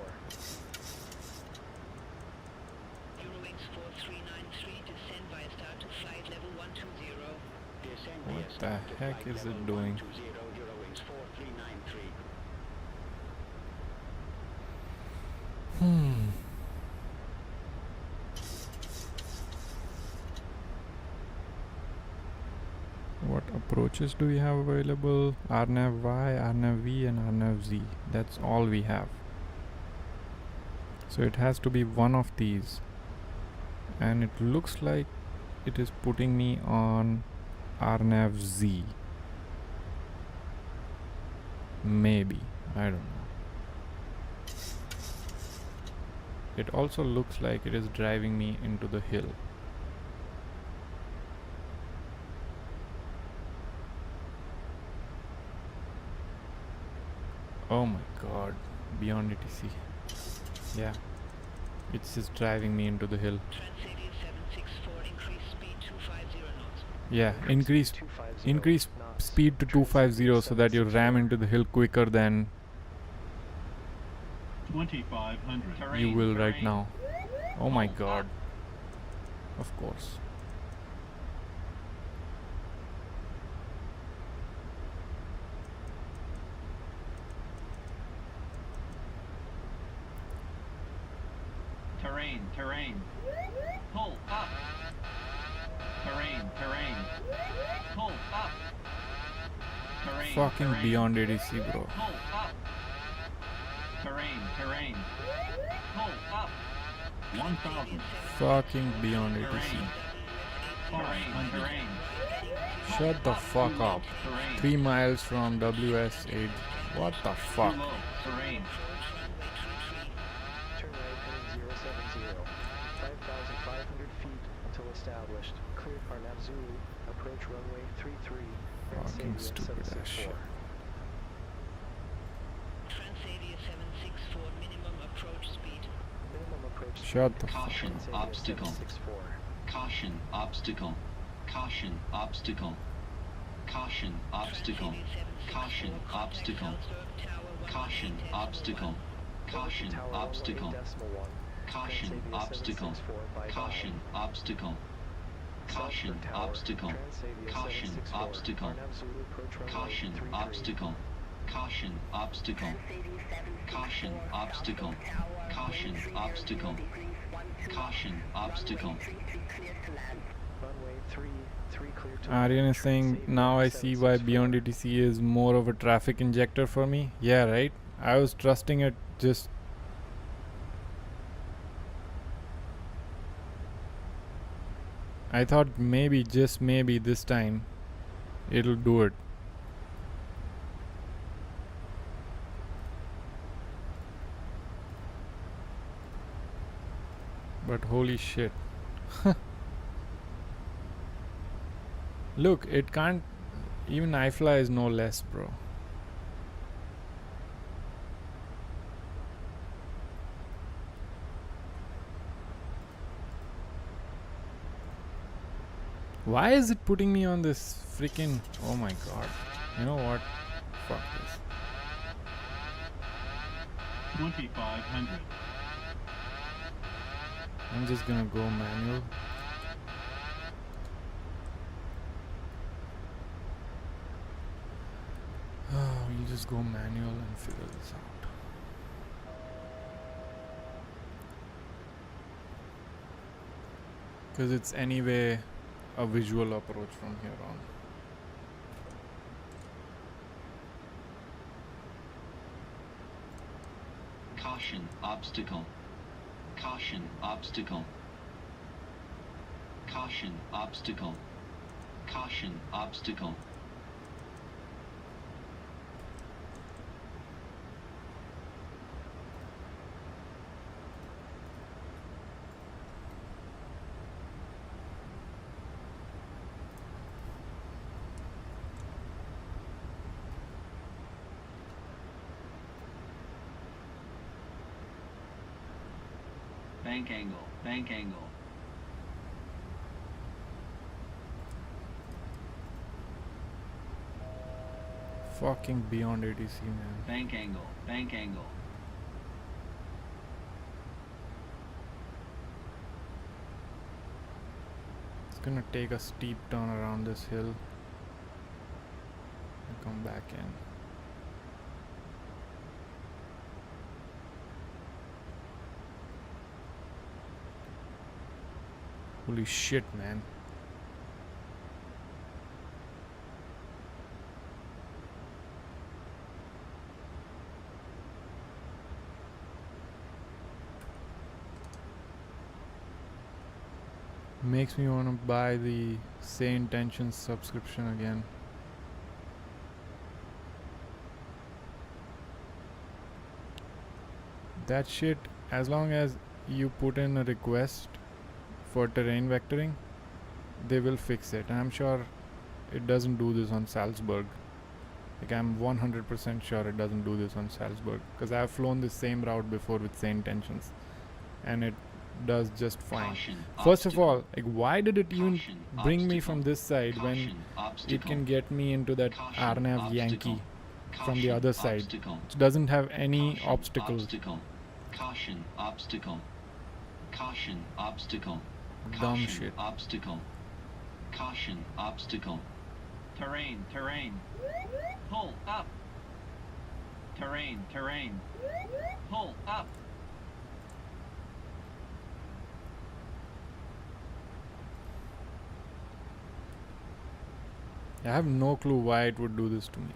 Eurowings 4393, descend via start to flight level 120. What the heck is it doing? What approaches do we have available? RNAV Y, RNAV V and RNAV Z. That's all we have. So it has to be one of these. And it looks like it is putting me on RNAV Z. Maybe. I don't know. It also looks like it is driving me into the hill. Oh my god. Beyond ATC. Yeah. It's just driving me into the hill. Transavia 764, increase speed 250 knots. Yeah, increase 250 knots. speed to 250 so that you ram into the hill quicker than 2500. you will right now. Oh my god. Of course. Terrain. Pull up. Terrain. Pull up. Terrain. Fucking Beyond ATC, bro. Pull up. Terrain. Pull up. 1000. Fucking Beyond ATC. Terrain, terrain. Shut the fuck up. Terrain. 3 miles from WS8. What the fuck? Too low. Terrain. Turn right heading 070. 5,500 feet until established. Cleared Arnav Zulu. Approach runway 33. Fucking stupid ass shit. Transavia 764, minimum approach speed. Minimum approach speed. Shut the fuck Caution, up. Transavia obstacle. 764. Caution, obstacle. Caution, obstacle. Caution, obstacle. Caution, obstacle. Caution, obstacle. Caution, Tower obstacle. 8.1. Caution, Transavia obstacle. 764 by Caution, obstacle. Caution, Salzburg Tower, obstacle. Transavia Caution, 764. obstacle. Arnav Zulu approach runway Caution, 33. obstacle. Caution, obstacle. Caution, obstacle. Caution, obstacle. Caution, obstacle. Runway 33 clear to Aryan is launch. saying, Transavia now I see why 764. Beyond ATC is more of a traffic injector for me. Yeah, right? I was trusting it just... I thought maybe, just maybe this time, it'll do it. But holy shit. Look, it can't... Even Ifly is no less, bro. Why is it putting me on this freaking... Oh my god. You know what? Fuck this. 2,500. I'm just gonna go manual. We'll just go manual and figure this out. Because it's anyway a visual approach from here on. Caution, obstacle. Caution, obstacle. Caution, obstacle. Caution, obstacle. Bank angle. Bank angle. Fucking Beyond ATC, man. Bank angle. Bank angle. It's gonna take a steep turn around this hill and come back in. Holy shit, man. Makes me want to buy the Say Intentions subscription again. That shit, as long as you put in a request for terrain vectoring, they will fix it. And I'm sure it doesn't do this on Salzburg. Like, I'm 100% sure it doesn't do this on Salzburg, because I've flown the same route before with Say Intentions and it does just fine. Caution, First of obstacle. all, like, why did it even Caution, bring me obstacle. from this side when Caution, obstacle. it can get me into that Caution, Arnav obstacle. Yankee from the Caution, other side? obstacle. It doesn't have any Caution, obstacles. Obstacle. Caution, obstacle. Caution, obstacle. Dumb Caution, shit. Obstacle. Caution, obstacle. Terrain. Terrain. Pull up. Terrain. Terrain. Pull up. I have no clue why it would do this to me.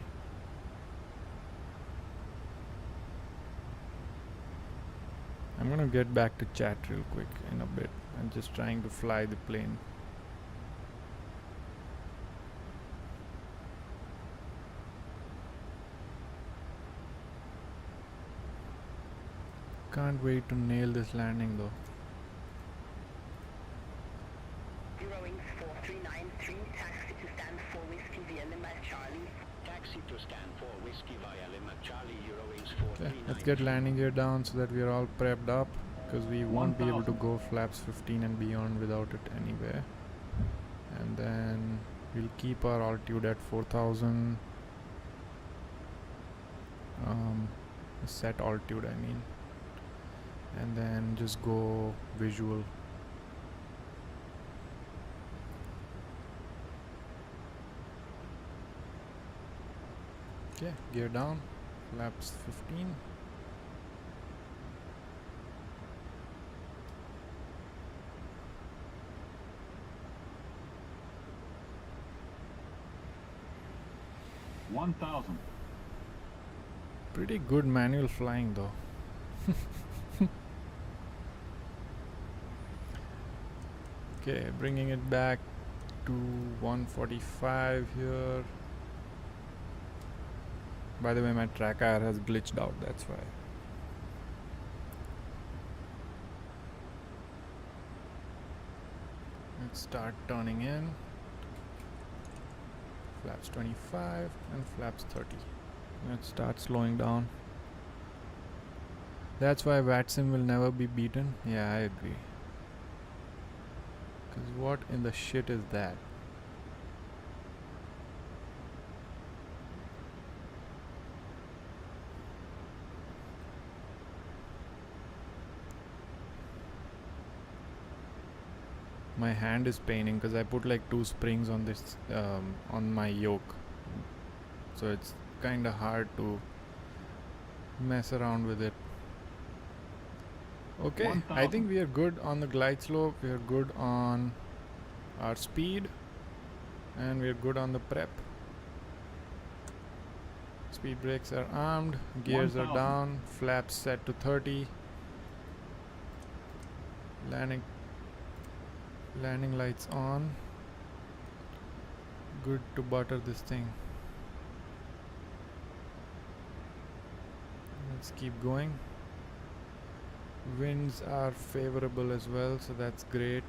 I'm gonna get back to chat real quick in a bit. I'm just trying to fly the plane. Can't wait to nail this landing though. Eurowings 4393, taxi to stand 4 Whiskey via Lima Charlie. Taxi to stand for Whiskey via Lima Charlie, Eurowings Okay, 439. let's get landing gear down so that we are all prepped up, because we won't be able to go flaps 15 and beyond without it anyway. And then we'll keep our altitude at 4000, set altitude I mean, and then just go visual. Okay, gear down, flaps 15. Pretty good manual flying though. Okay, bringing it back to 145 here. By the way, my tracker has glitched out, that's why. Let's start turning in. Flaps 25 and flaps 30. Let's start slowing down. That's why VATSIM will never be beaten. Yeah, I agree. Cause what in the shit is that? My hand is paining because I put like 2 springs on this on my yoke, so it's kind of hard to mess around with it. Okay, I think we are good on the glide slope, we are good on our speed, and we are good on the prep. Speed brakes are armed, gears are down, flaps set to 30. Landing lights on. Good to butter this thing. Let's keep going. Winds are favorable as well, so that's great.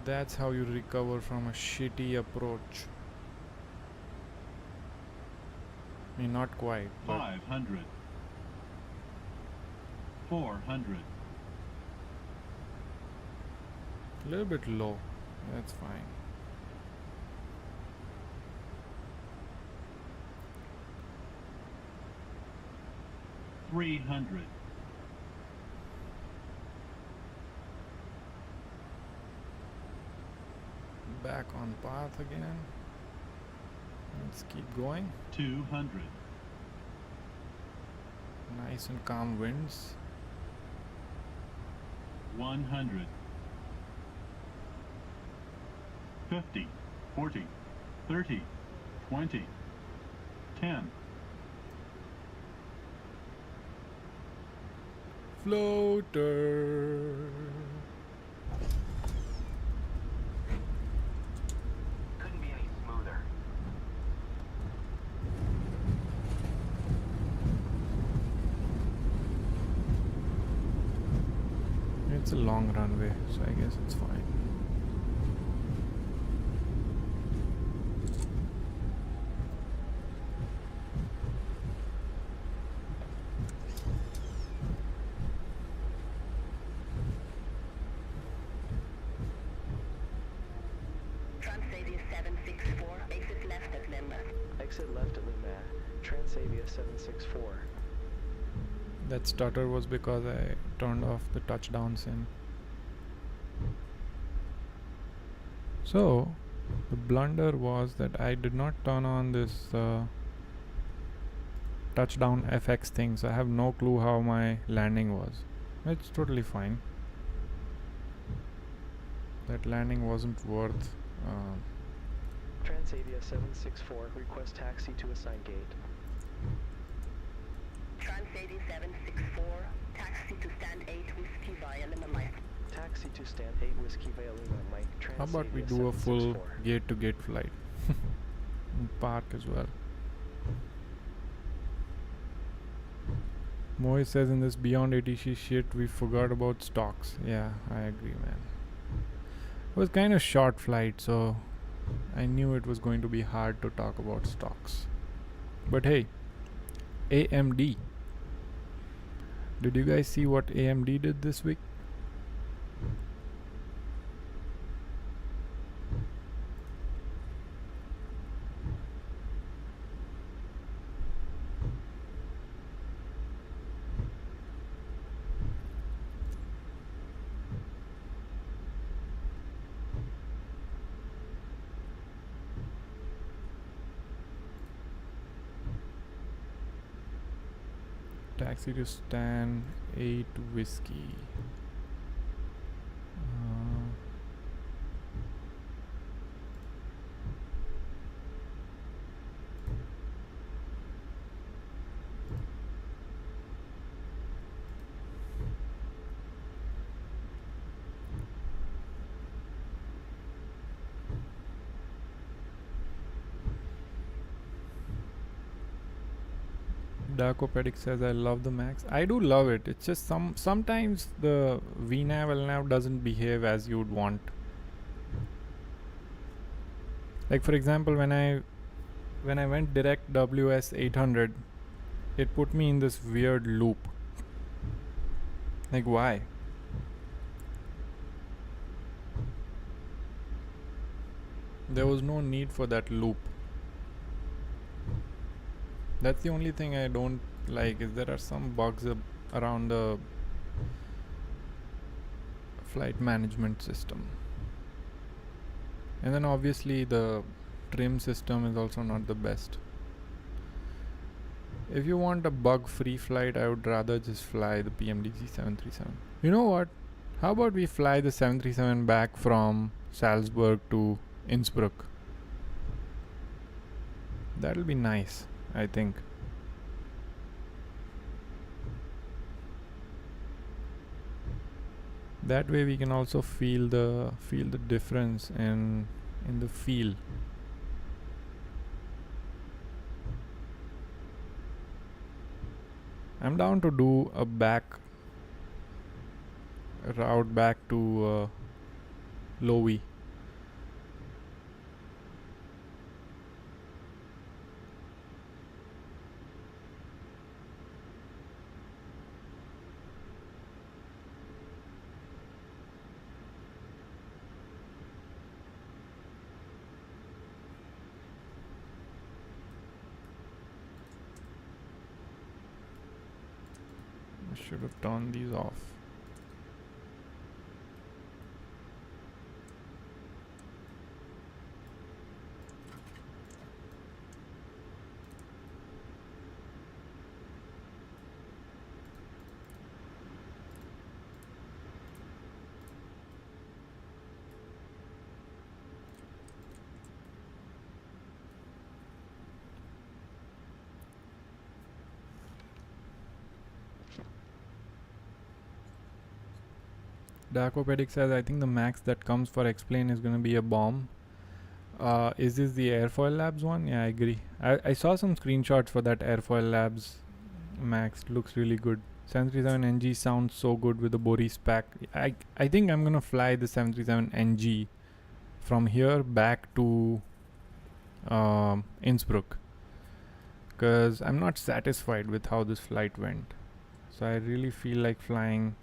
That's how you recover from a shitty approach. I mean, not quite, but 500. 400. a little bit low. That's fine. $300. Back on path again. Let's keep going. 200. Nice and calm winds. 100. 50. 40. 30. 20. 10. Floater. Couldn't be any smoother. It's a long runway, so I guess it's fine. Transavia 764, exit left at Lima. Exit left at Lima. Transavia 764. That stutter was because I turned off the touchdown sim. So, the blunder was that I did not turn on this touchdown FX thing, so I have no clue how my landing was. It's totally fine. That landing wasn't worth Transavia 764, request taxi to assigned gate. Transavia 764, taxi to stand 8 Whiskey via Lima Mike. Taxi to stand 8 Whiskey via Lima Mike. how about we Transavia do a full 764. gate to gate flight and park as well. Moy says in this beyond ATC shit we forgot about stocks. Yeah, I agree, man. It was kind of short flight, so I knew it was going to be hard to talk about stocks. But hey, AMD. Did you guys see what AMD did this week? Taxi to Stan 8 whiskey. Darkopedic says I love the Max. I do love it. It's just sometimes the VNAV LNAV doesn't behave as you'd want. Like for example, when I went direct WS 800, it put me in this weird loop. Like why? There was no need for that loop. That's the only thing I don't like, is there are some bugs around the flight management system. And then obviously the trim system is also not the best. If you want a bug-free flight, I would rather just fly the pmdg 737. You know what? How about we fly the 737 back from Salzburg to Innsbruck? That'll be nice, I think. That way we can also feel the difference in the feel. I'm down to do a route back to Lowy. Should have turned these off. Darkopedic says, I think the max that comes for X-Plane is going to be a bomb. Is this the Airfoil Labs one? Yeah, I agree. I saw some screenshots for that Airfoil Labs max. Looks really good. 737NG sounds so good with the Boris pack. I think I'm going to fly the 737NG from here back to Innsbruck, because I'm not satisfied with how this flight went. So I really feel like flying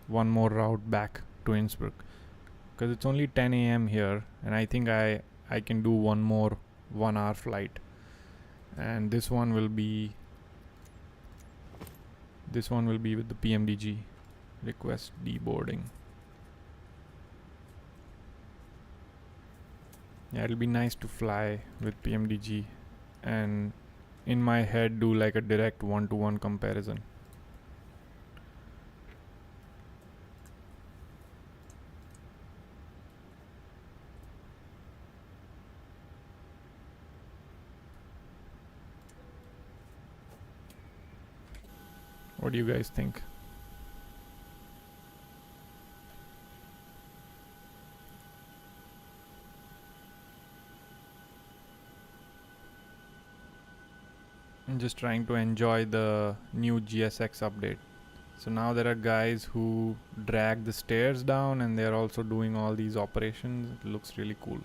one more route back to Innsbruck, because it's only 10 a.m. here, and I think I can do one more 1 hour flight, and this one will be with the pmdg. Request deboarding. Yeah, it'll be nice to fly with pmdg and in my head do like a direct 1-to-1 comparison. What do you guys think? just trying to enjoy the new GSX update. So now there are guys who drag the stairs down and they're also doing all these operations. It looks really cool.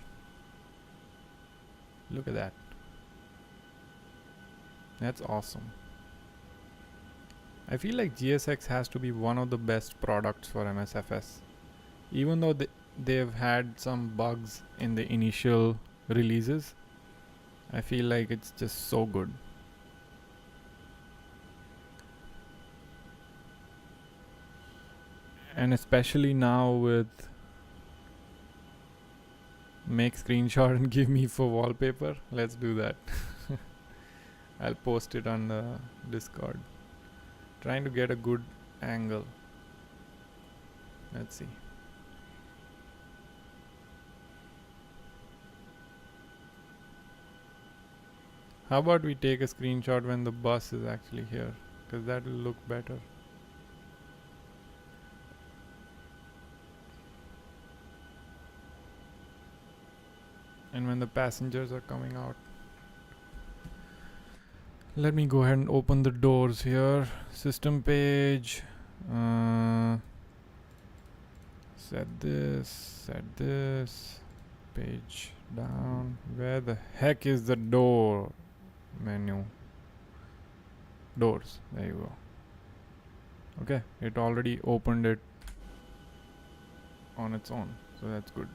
Look at that. That's awesome. I feel like GSX has to be one of the best products for MSFS. Even though they've had some bugs in the initial releases, I feel like it's just so good. And especially now with make screenshot and give me for wallpaper. Let's do that. I'll post it on the Discord. Trying to get a good angle. Let's see. How about we take a screenshot when the bus is actually here, because that will look better. And when the passengers are coming out. Let me go ahead and open the doors here. System page. Set this. Page down. Where the heck is the door menu? Doors. There you go. Okay, it already opened it on its own, so that's good.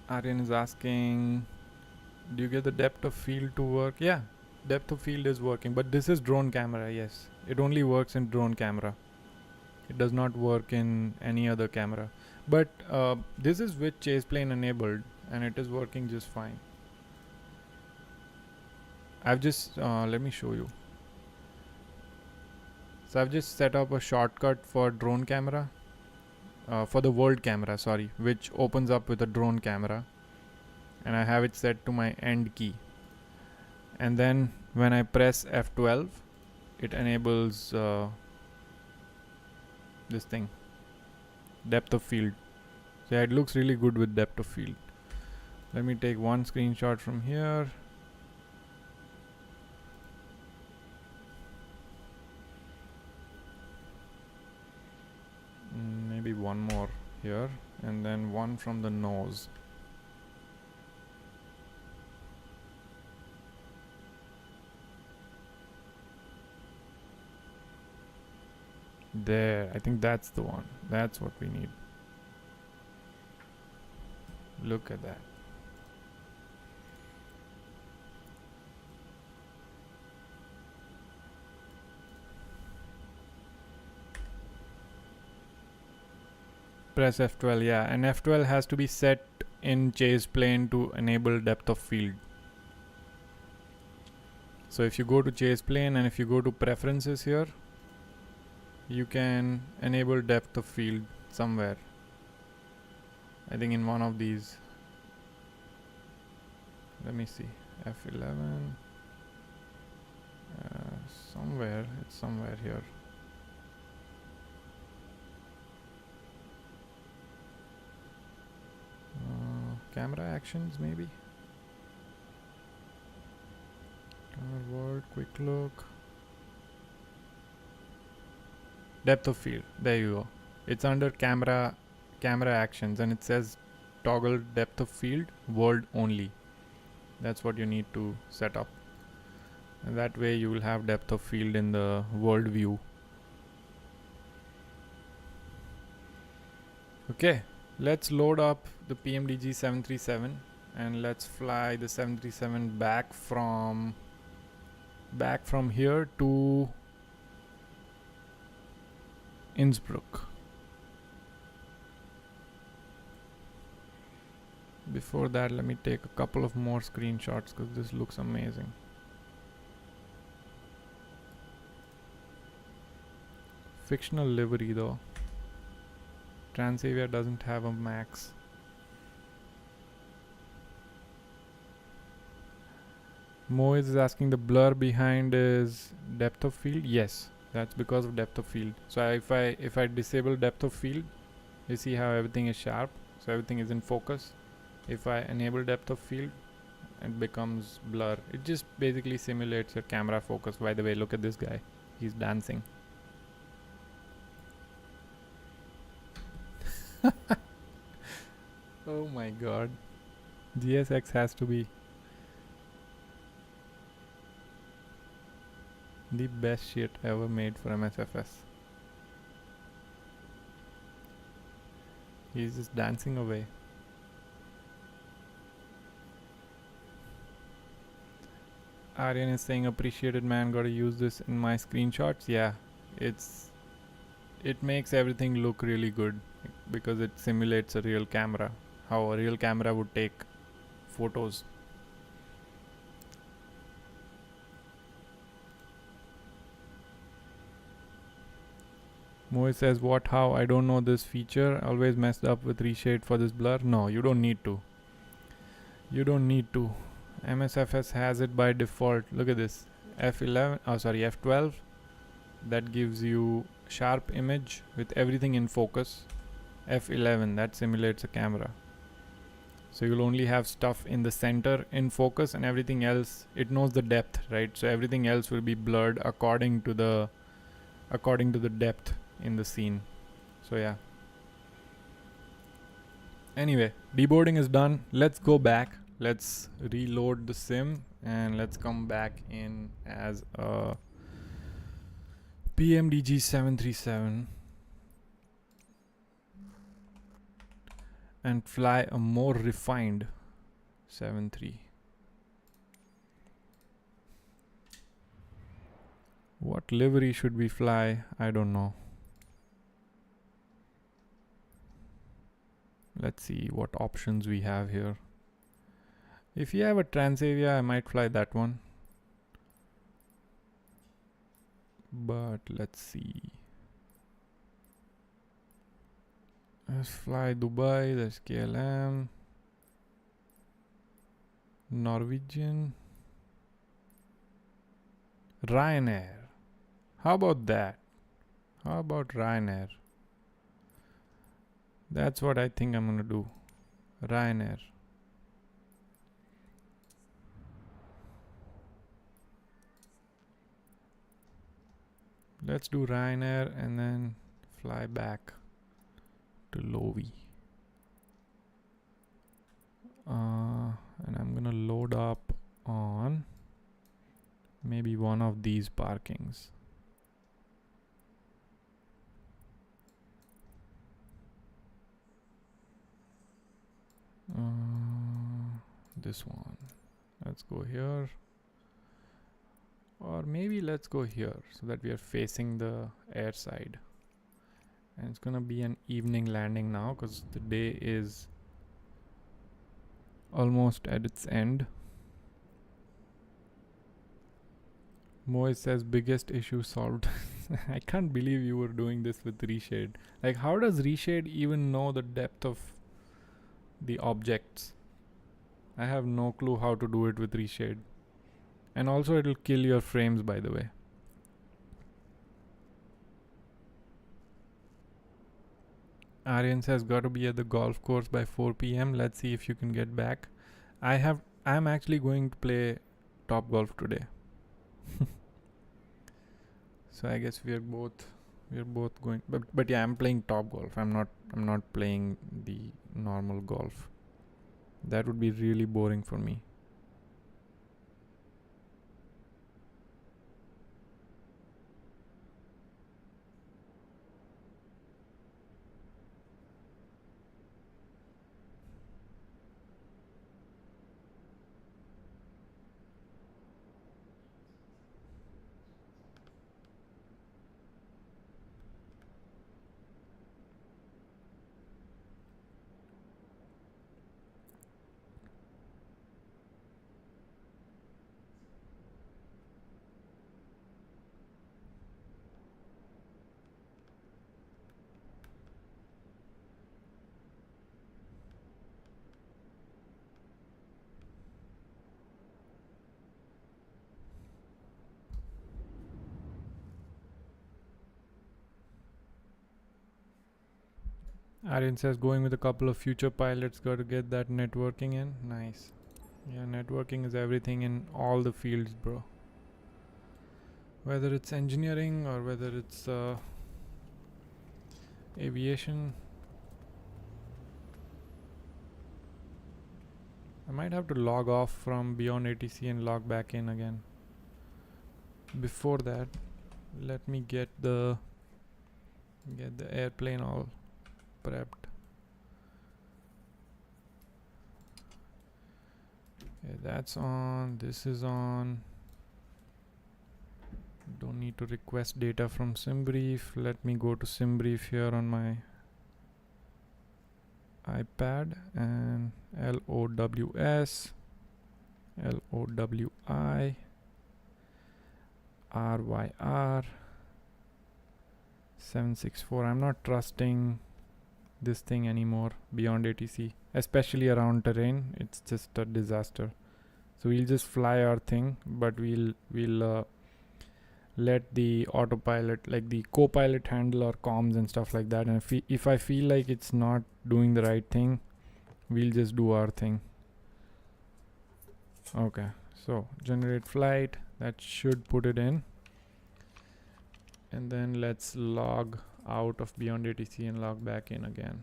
Aryan is asking, do you get the depth of field to work? Yeah, depth of field is working, but this is drone camera. Yes, it only works in drone camera. It does not work in any other camera. But this is with chase plane enabled and it is working just fine. I've just let me show you. So I've just set up a shortcut for drone camera, for the world camera, sorry, which opens up with a drone camera, and I have it set to my end key. And then when I press F12, it enables this thing, depth of field. So yeah, it looks really good with depth of field. Let me take one screenshot from here. Maybe one more here, and then one from the nose. There, I think that's the one. That's what we need. Look at that. Press F12, yeah, and F12 has to be set in chase plane to enable depth of field. So if you go to chase plane and if you go to preferences here, you can enable depth of field somewhere. I think in one of these. Let me see. F11. Somewhere. It's somewhere here. Camera actions maybe. Word, quick look. Depth of field. There you go. It's under camera actions and it says toggle depth of field world only. That's what you need to set up. And that way you will have depth of field in the world view. Okay, let's load up the pmdg 737 and let's fly the 737 back from here to Innsbruck. Before that, let me take a couple of more screenshots because this looks amazing. Fictional livery though. Transavia doesn't have a max. Moiz is asking, the blur behind is depth of field. Yes, that's because of depth of field. So if I disable depth of field, You see how everything is sharp, so everything is in focus. If I enable depth of field, it becomes blur. It just basically simulates your camera focus. By the way, look at this guy, he's dancing. Oh my god, GSX has to be the best shit ever made for Msfs. He's just dancing away. Aryan is saying, appreciated man, gotta use this in my screenshots. Yeah, it makes everything look really good because it simulates a real camera, how a real camera would take photos. Moe says, what, how, I don't know this feature, always messed up with reshade for this blur. No, you don't need to. You don't need to. Msfs has it by default. Look at this, F12, that gives you sharp image with everything in focus. F11, that simulates a camera, so you'll only have stuff in the center in focus, and everything else, it knows the depth, right? So everything else will be blurred according to the depth in the scene. So yeah, anyway, deboarding is done. Let's go back, let's reload the sim, and let's come back in as a pmdg 737 and fly a more refined 7.3. What livery should we fly? I don't know. Let's see what options we have here. If you have a Transavia, I might fly that one. But let's see. Let's fly Dubai, there's KLM, Norwegian, Ryanair. How about that? How about Ryanair? That's what I think I'm gonna do. Ryanair. Let's do Ryanair and then fly back to Lovi. And I'm gonna load up on maybe one of these parkings. This one. Let's go here. Or maybe let's go here so that we are facing the air side. And it's gonna be an evening landing now because the day is almost at its end. Moe says biggest issue solved. I can't believe you were doing this with reshade. Like, how does reshade even know the depth of the objects? I have no clue how to do it with reshade. And also it'll kill your frames, by the way. Aryan says gotta be at the golf course by 4 p.m. Let's see if you can get back. I'm actually going to play Top Golf today. So I guess we're both going, but yeah, I'm playing Top Golf. I'm not playing the normal golf. That would be really boring for me. Aryan says going with a couple of future pilots, got to get that networking in. Nice. Yeah, networking is everything in all the fields, bro. Whether it's engineering or whether it's aviation. I might have to log off from Beyond ATC and log back in again. Before that, let me get the airplane all prepped. Okay, that's on. This is on. Don't need to request data from SimBrief. Let me go to SimBrief here on my iPad and LOWS, LOWI, RYR 764. I'm not trusting this thing anymore beyond ATC, especially around terrain. It's just a disaster. So we'll just fly our thing, but we'll let the autopilot, like the co-pilot, handle our comms and stuff like that. And if I feel like it's not doing the right thing, we'll just do our thing. Okay, so generate flight, that should put it in. And then let's log out of Beyond ATC and log back in again.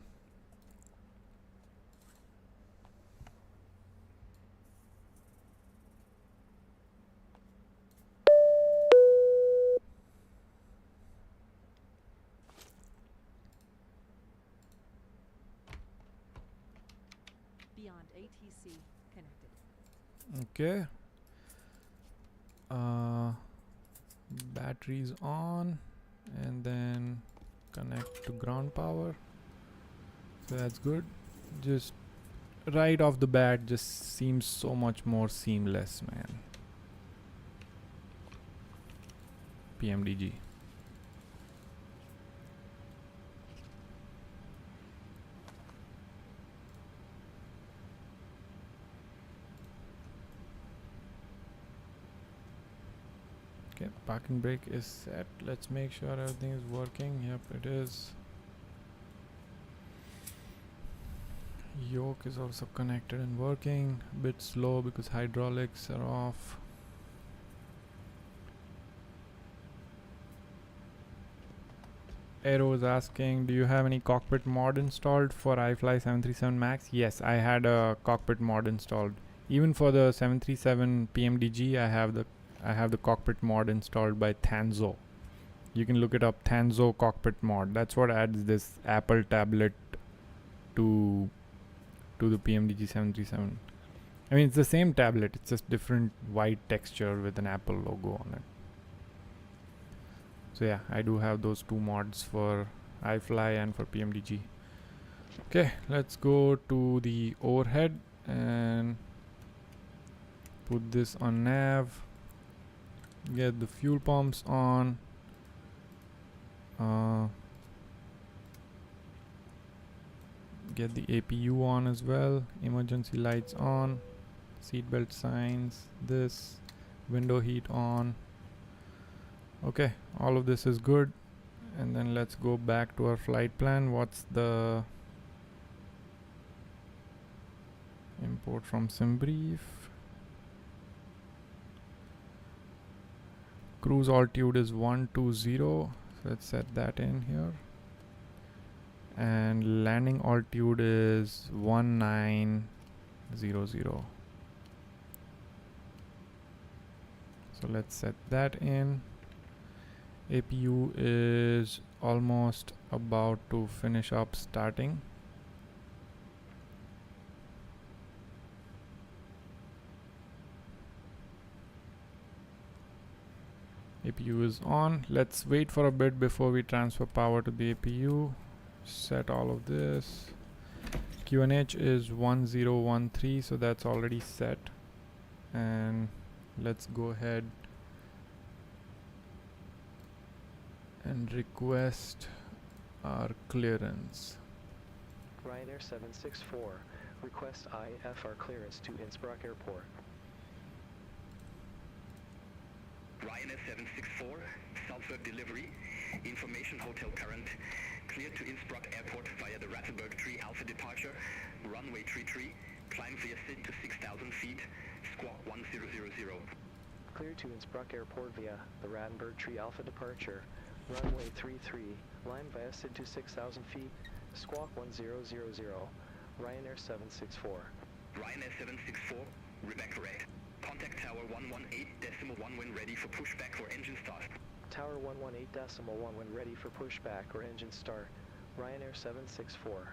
Beyond ATC connected. Okay. Batteries on, and then connect to ground power. So that's good. Just right off the bat, just seems so much more seamless, man. pmdg. Okay, parking brake is set. Let's make sure everything is working. Yep, it is. Yoke is also connected and working. A bit slow because hydraulics are off. Aero is asking, do you have any cockpit mod installed for Ifly 737 Max? Yes, I had a cockpit mod installed. Even for the 737 pmdg, I have the cockpit mod installed by Tanzo. You can look it up, Tanzo cockpit mod. That's what adds this Apple tablet to the pmdg 737. I mean, it's the same tablet, it's just different white texture with an Apple logo on it. So yeah, I do have those two mods for iFly and for pmdg. Okay, let's go to the overhead and put this on nav. Get the fuel pumps on. Get the APU on as well. Emergency lights on. Seatbelt signs. This. Window heat on. Okay, all of this is good. And then let's go back to our flight plan. What's the import from SimBrief? Cruise altitude is 120, so let's set that in here. And landing altitude is 1900. So let's set that in. APU is almost about to finish up starting. APU is on. Let's wait for a bit before we transfer power to the APU. Set all of this. QNH is 1013, so that's already set. And let's go ahead and request our clearance. Ryanair 764, request IFR clearance to Innsbruck Airport. Ryanair 764, Salzburg delivery, information hotel current, cleared to Innsbruck Airport via the Rattenberg 3 Alpha departure, runway 33, climb via SID to 6,000 feet, squawk 1000. Clear to Innsbruck Airport via the Rattenberg Tree Alpha departure, runway 33, line via SID to 6,000 feet, squawk 1000, Ryanair 764. Ryanair 764, Rebecca Red. Contact Tower 118.1 when ready for pushback or engine start. Tower 118.1 when ready for pushback or engine start, Ryanair 764.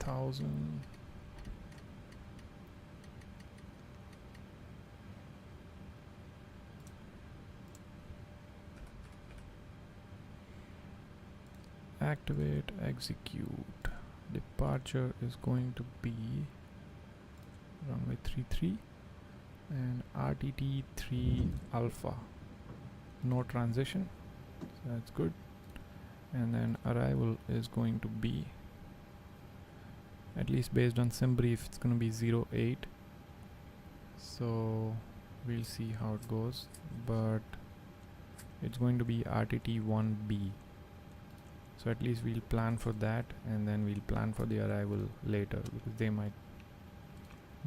$6,000. Activate, execute. Departure is going to be runway 33 and RTT 3 Alpha. No transition, so that's good. And then arrival is going to be, at least based on SimBrief, it's going to be 08. So we'll see how it goes, but it's going to be RTT 1B. So at least we'll plan for that, and then we'll plan for the arrival later, because they might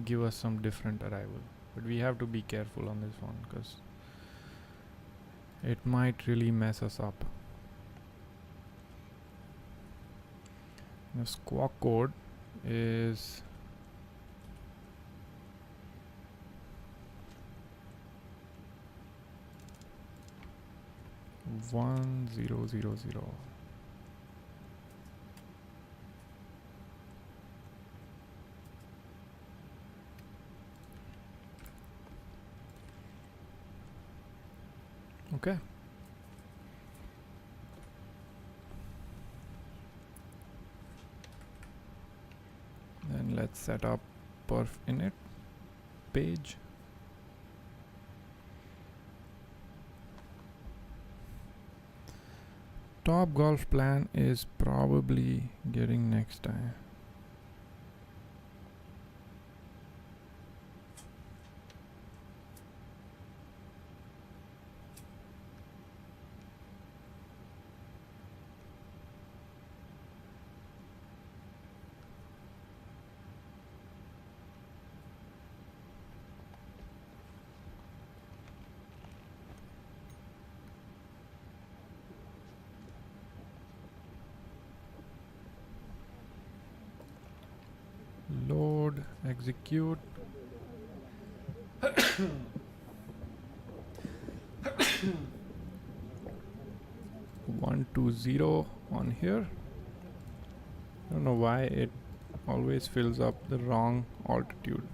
give us some different arrival. But we have to be careful on this one, because it might really mess us up. The squawk code is $1000. Okay. Then let's set up perf init page. Top golf plan is probably getting next time. Load, execute. 120 on here. I don't know why it always fills up the wrong altitude.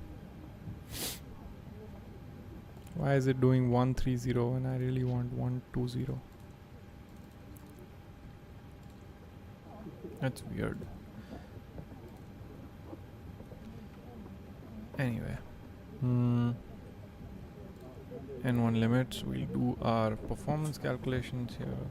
Why is it doing 130 when I really want 120? That's weird. Anyway, N1 limits, we'll do our performance calculations here.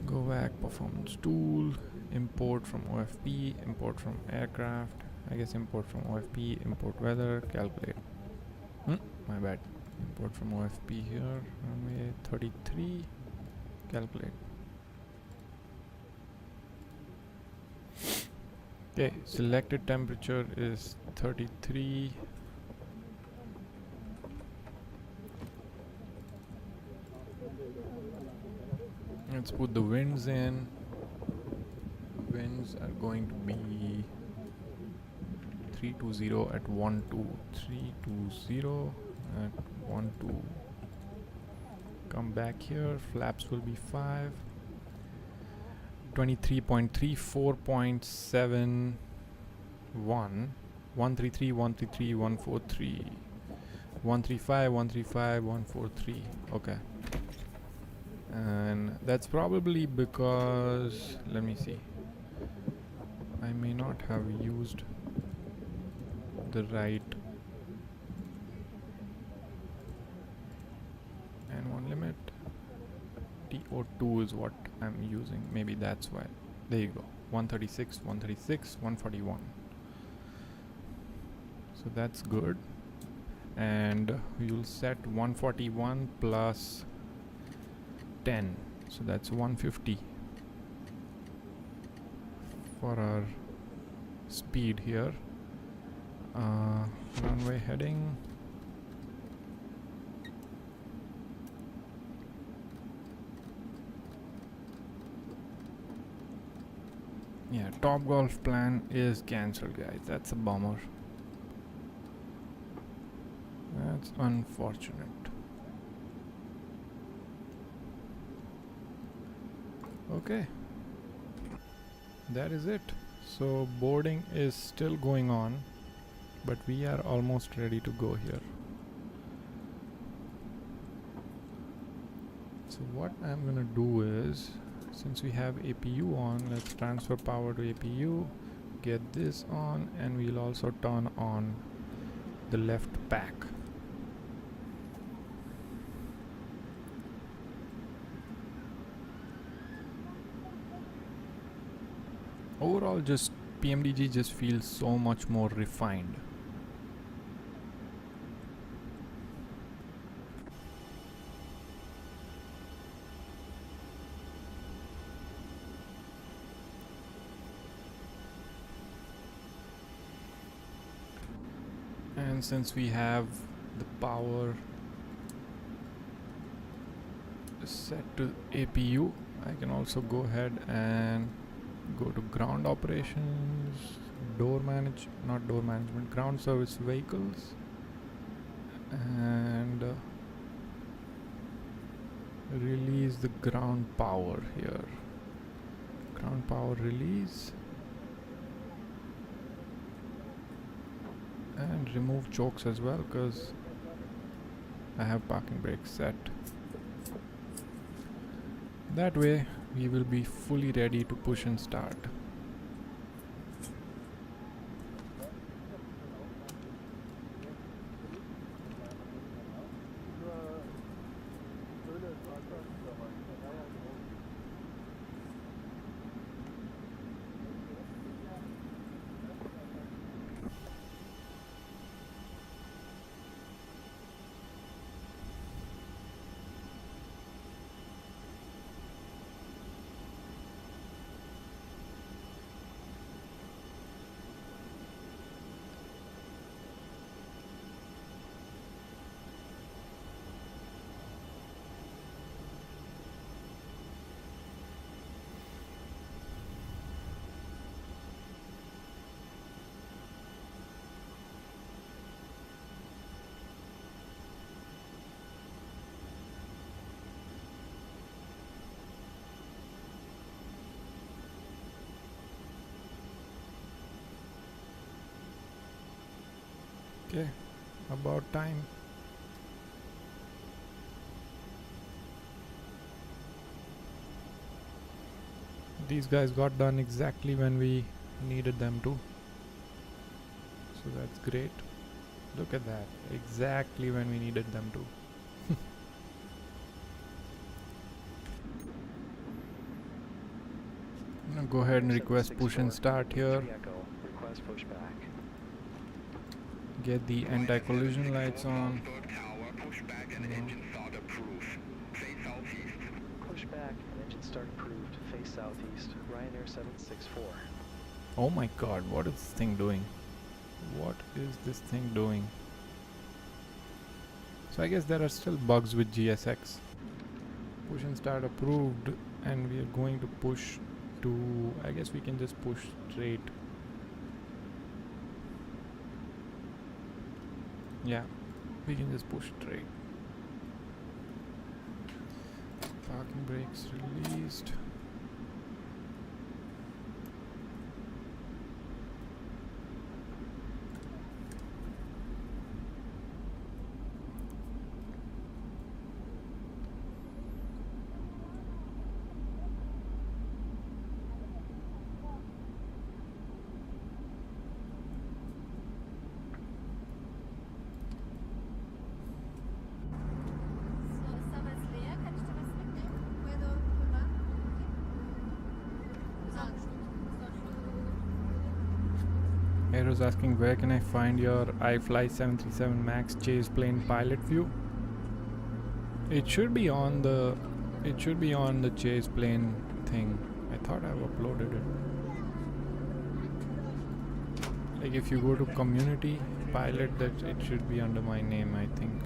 Go back, performance tool, import from OFP, import from aircraft, I guess import from OFP, import weather, calculate. My bad. Import from OFP here, runway 33, calculate. Okay, selected temperature is 33. Let's put the winds in. These are going to be 320 at 12, 320 at 12. Come back here, flaps will be 5, 23.3, 4.7, 133, 133, 143, 135, 135, 143. Okay. And that's probably because, let me see, I may not have used the right N1 limit. TO2 is what I'm using, maybe that's why. There you go, 136, 136, 141. So that's good. And you'll set 141 plus 10, so that's 150 for our speed here. Runway heading, yeah, Top Golf plan is cancelled, guys. That's a bummer. That's unfortunate. Okay, that is it. So boarding is still going on, but we are almost ready to go here. So what I'm gonna do is, since we have APU on, let's transfer power to APU, get this on, and we'll also turn on the left pack. Overall, just PMDG just feels so much more refined. And since we have the power set to APU, I can also go ahead and go to ground operations, ground service vehicles, and release the ground power here. Ground power release, and remove chokes as well because I have parking brakes set. That way we will be fully ready to push and start. Okay, about time. These guys got done exactly when we needed them to. So that's great. Look at that. Exactly when we needed them to. I'm gonna go ahead and request push and start here. Request pushback. Get the anti-collision lights on. Pushback and engine start approved. Face southeast. Ryanair 764. Oh my god, what is this thing doing? What is this thing doing? So I guess there are still bugs with GSX. Push and start approved, and we are going to push to, I guess we can just push straight. Yeah, we can just push straight. Parking brakes released. Aero's asking, where can I find your Ifly 737 Max chase plane pilot view? It should be on the chase plane thing. I thought I've uploaded it. Like if you go to community pilot, that it should be under my name, I think.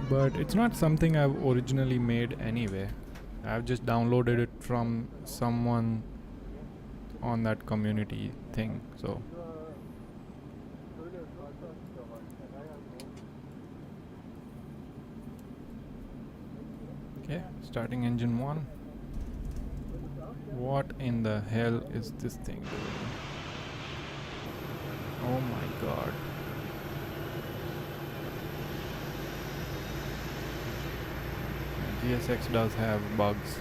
But it's not something I've originally made anyway. I've just downloaded it from someone on that community thing, so. Okay, starting engine 1. What in the hell is this thing doing? Oh my god. GSX does have bugs.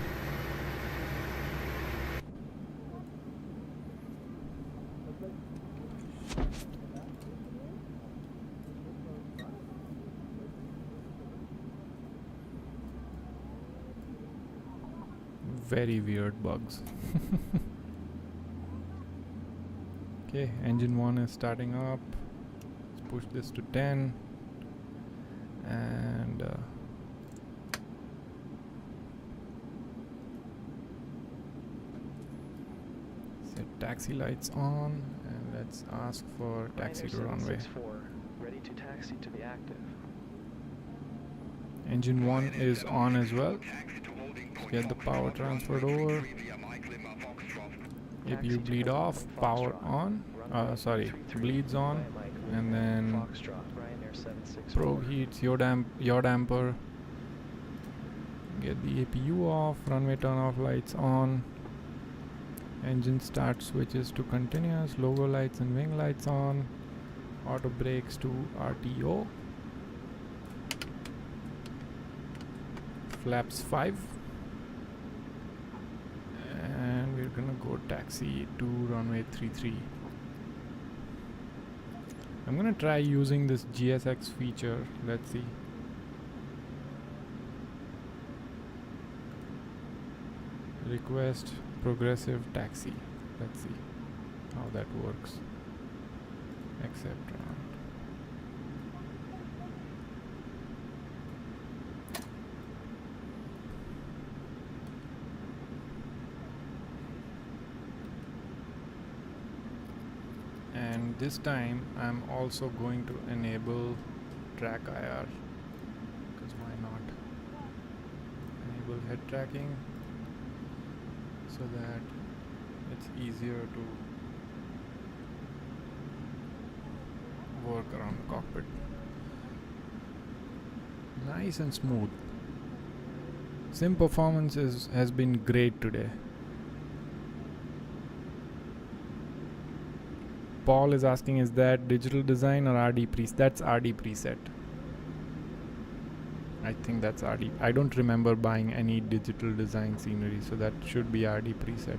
Very weird bugs. Okay, engine 1 is starting up. Let's push this to 10 and taxi lights on, and let's ask for taxi to runway. Ready to taxi to be active. Engine 1 is on as well. Get the power transferred over. APU bleed off, power on. Bleeds on, and then probe heats, yaw damper. Get the APU off, runway turn off lights on. Engine start switches to continuous, logo lights and wing lights on, auto brakes to RTO, flaps 5, and we're gonna go taxi to runway 33. I'm gonna try using this GSX feature, let's see. Request progressive taxi. Let's see how that works. Accept round. And this time I'm also going to enable track IR, because why not? Enable head tracking, so that it's easier to work around the cockpit. Nice and smooth. Sim performance has been great today. Paul is asking, is that digital design or RD preset? That's RD preset. I think that's RD. I don't remember buying any digital design scenery, so that should be RD preset.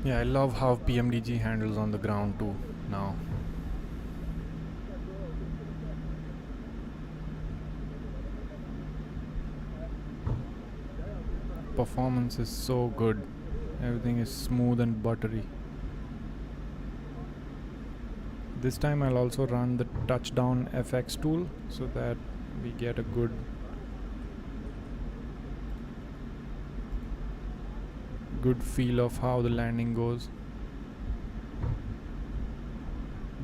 Yeah, I love how pmdg handles on the ground too now. Performance is so good. Everything is smooth and buttery. This time I'll also run the touchdown FX tool so that we get a good feel of how the landing goes.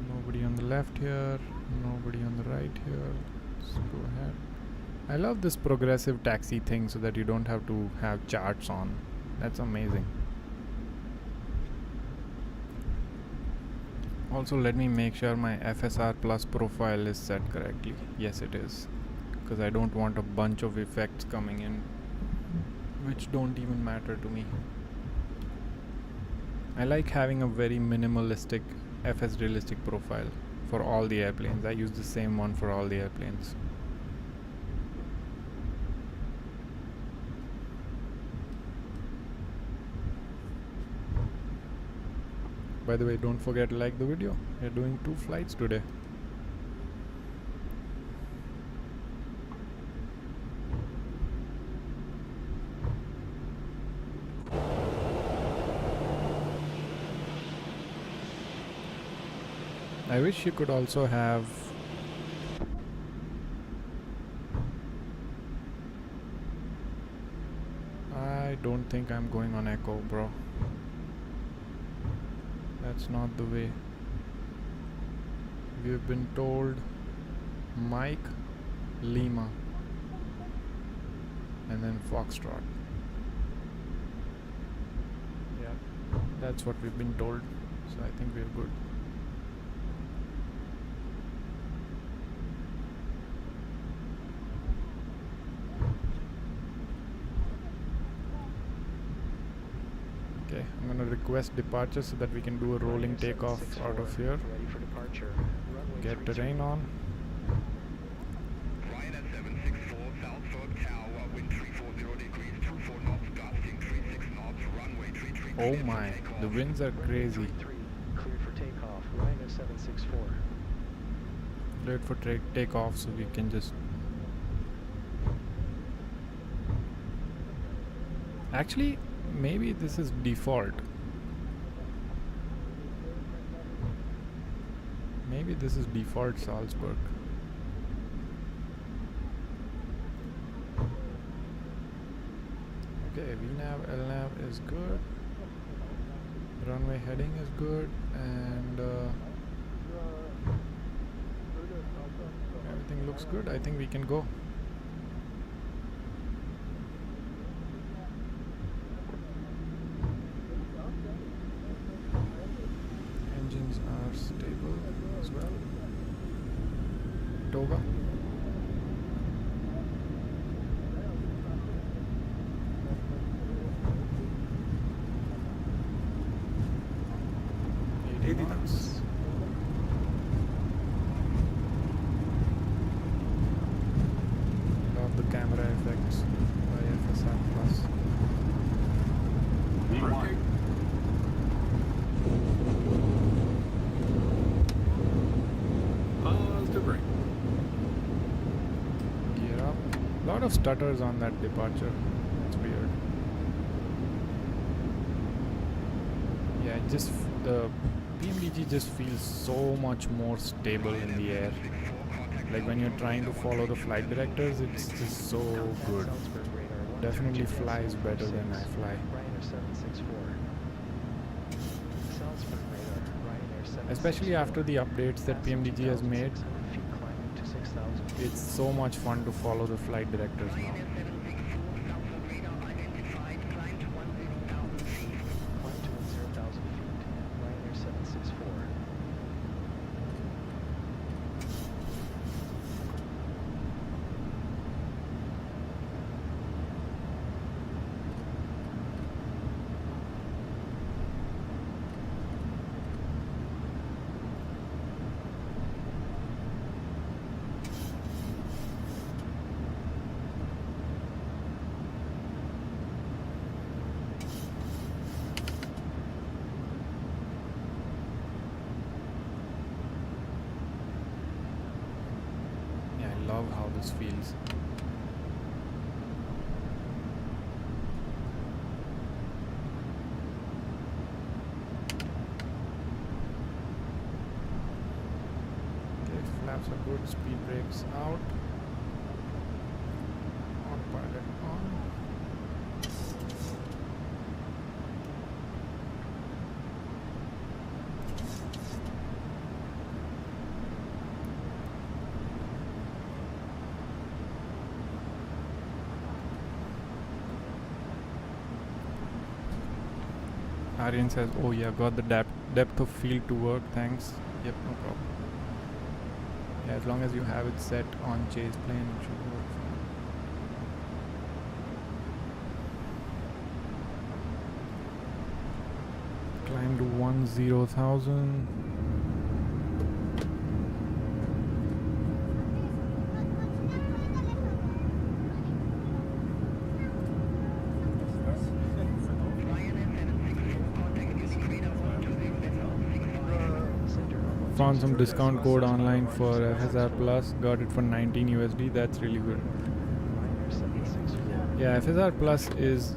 Nobody on the left here, nobody on the right here. Let's go ahead. I love this progressive taxi thing so that you don't have to have charts on. That's amazing. Also, let me make sure my FSR plus profile is set correctly. Yes, it is, because I don't want a bunch of effects coming in which don't even matter to me. I like having a very minimalistic FS realistic profile for all the airplanes. I use the same one for all the airplanes. By the way, don't forget to like the video. We're doing 2 flights today. I wish you could also have I don't think I'm going on echo, bro. That's not the way. We've been told Mike, Lima, and then Foxtrot. Yeah, that's what we've been told. So I think we're good. Okay, I'm gonna request departure so that we can do a rolling takeoff out of here. Ready for departure. Runway Get 33. terrain on. Ryzen 764, Salzburg Tower, wind 340 degrees, 24 knots, gusting 36 knots, runway 33. Oh my, the winds are crazy. 33, cleared for takeoff. Ryzen 764. Cleared for takeoff, so we can just. Actually, maybe this is default. Maybe this is default Salzburg. Okay, VNAV, LNAV is good. Runway heading is good, and everything looks good. I think we can go. Engines are stable as well. Toga. Knots. Love the camera effects by FSR Plus. V1. Positive brake. Gear up. Lot of stutters on that departure. That's weird. Yeah, it just the PMDG just feels so much more stable in the air. Like when you're trying to follow the flight directors, it's just so good. Salzburg radar. Definitely flies better than iFly. Ryanair 764. Salzburg radar. Ryanair 764. Especially after the updates that PMDG has made, 2,600 feet climbing to 6,000 feet. it's so much fun to follow the flight directors now. Ryanair 764, Salzburg radar identified, climb to 10,000 feet. Climb to 10,000 feet. Ryanair 764. Yeah, I love how this feels. That's a good. Speed brakes out. Autopilot on. Aryan says, oh yeah, got the depth of field to work, thanks. Yep, no problem. Yeah, as long as you have it set on chase plane, it should work fine. Climb to 10,000. Found some discount code online for FSR Plus, got it for 19 USD. That's really good. Yeah, FSR Plus is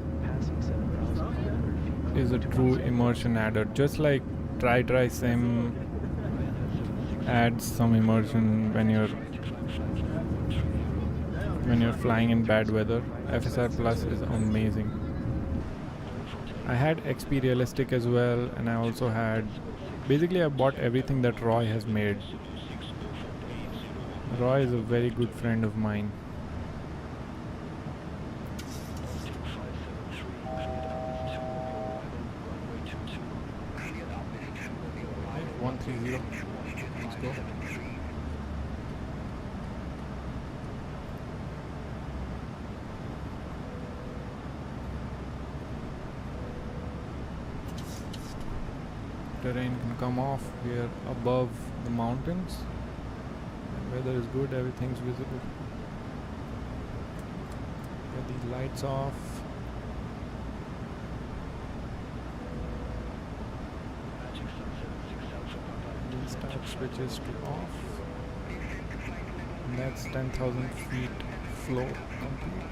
a true immersion adder. Just like Try Sim adds some immersion when you're flying in bad weather. FSR Plus is amazing. I had XP Realistic as well, and I also had. Basically, I bought everything that Roy has made. Roy is a very good friend of mine. Right, 130. Let's go. Terrain can come off. We are above the mountains. Weather is good, everything's visible. Get these lights off. These start switches to off. And that's 10,000 feet flow complete.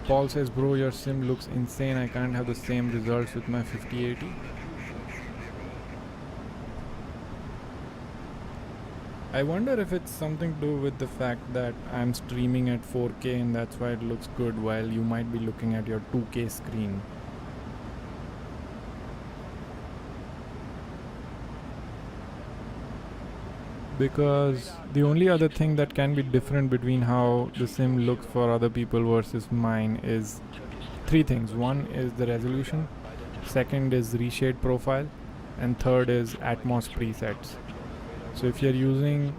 Paul says, bro, your sim looks insane. I can't have the same results with my 5080. I wonder if it's something to do with the fact that I'm streaming at 4K and that's why it looks good while you might be looking at your 2K screen. Because the only other thing that can be different between how the sim looks for other people versus mine is three things. One is the resolution, second is reshade profile, and third is Atmos presets. So if you're using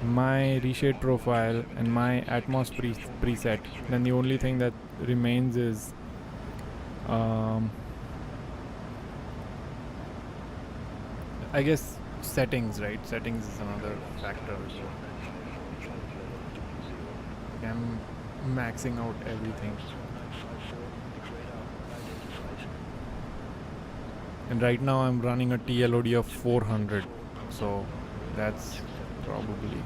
my reshade profile and my Atmos preset, then the only thing that remains is I guess settings, right? Settings is another factor. I'm maxing out everything. And right now I'm running a TLOD of 400, so that's probably.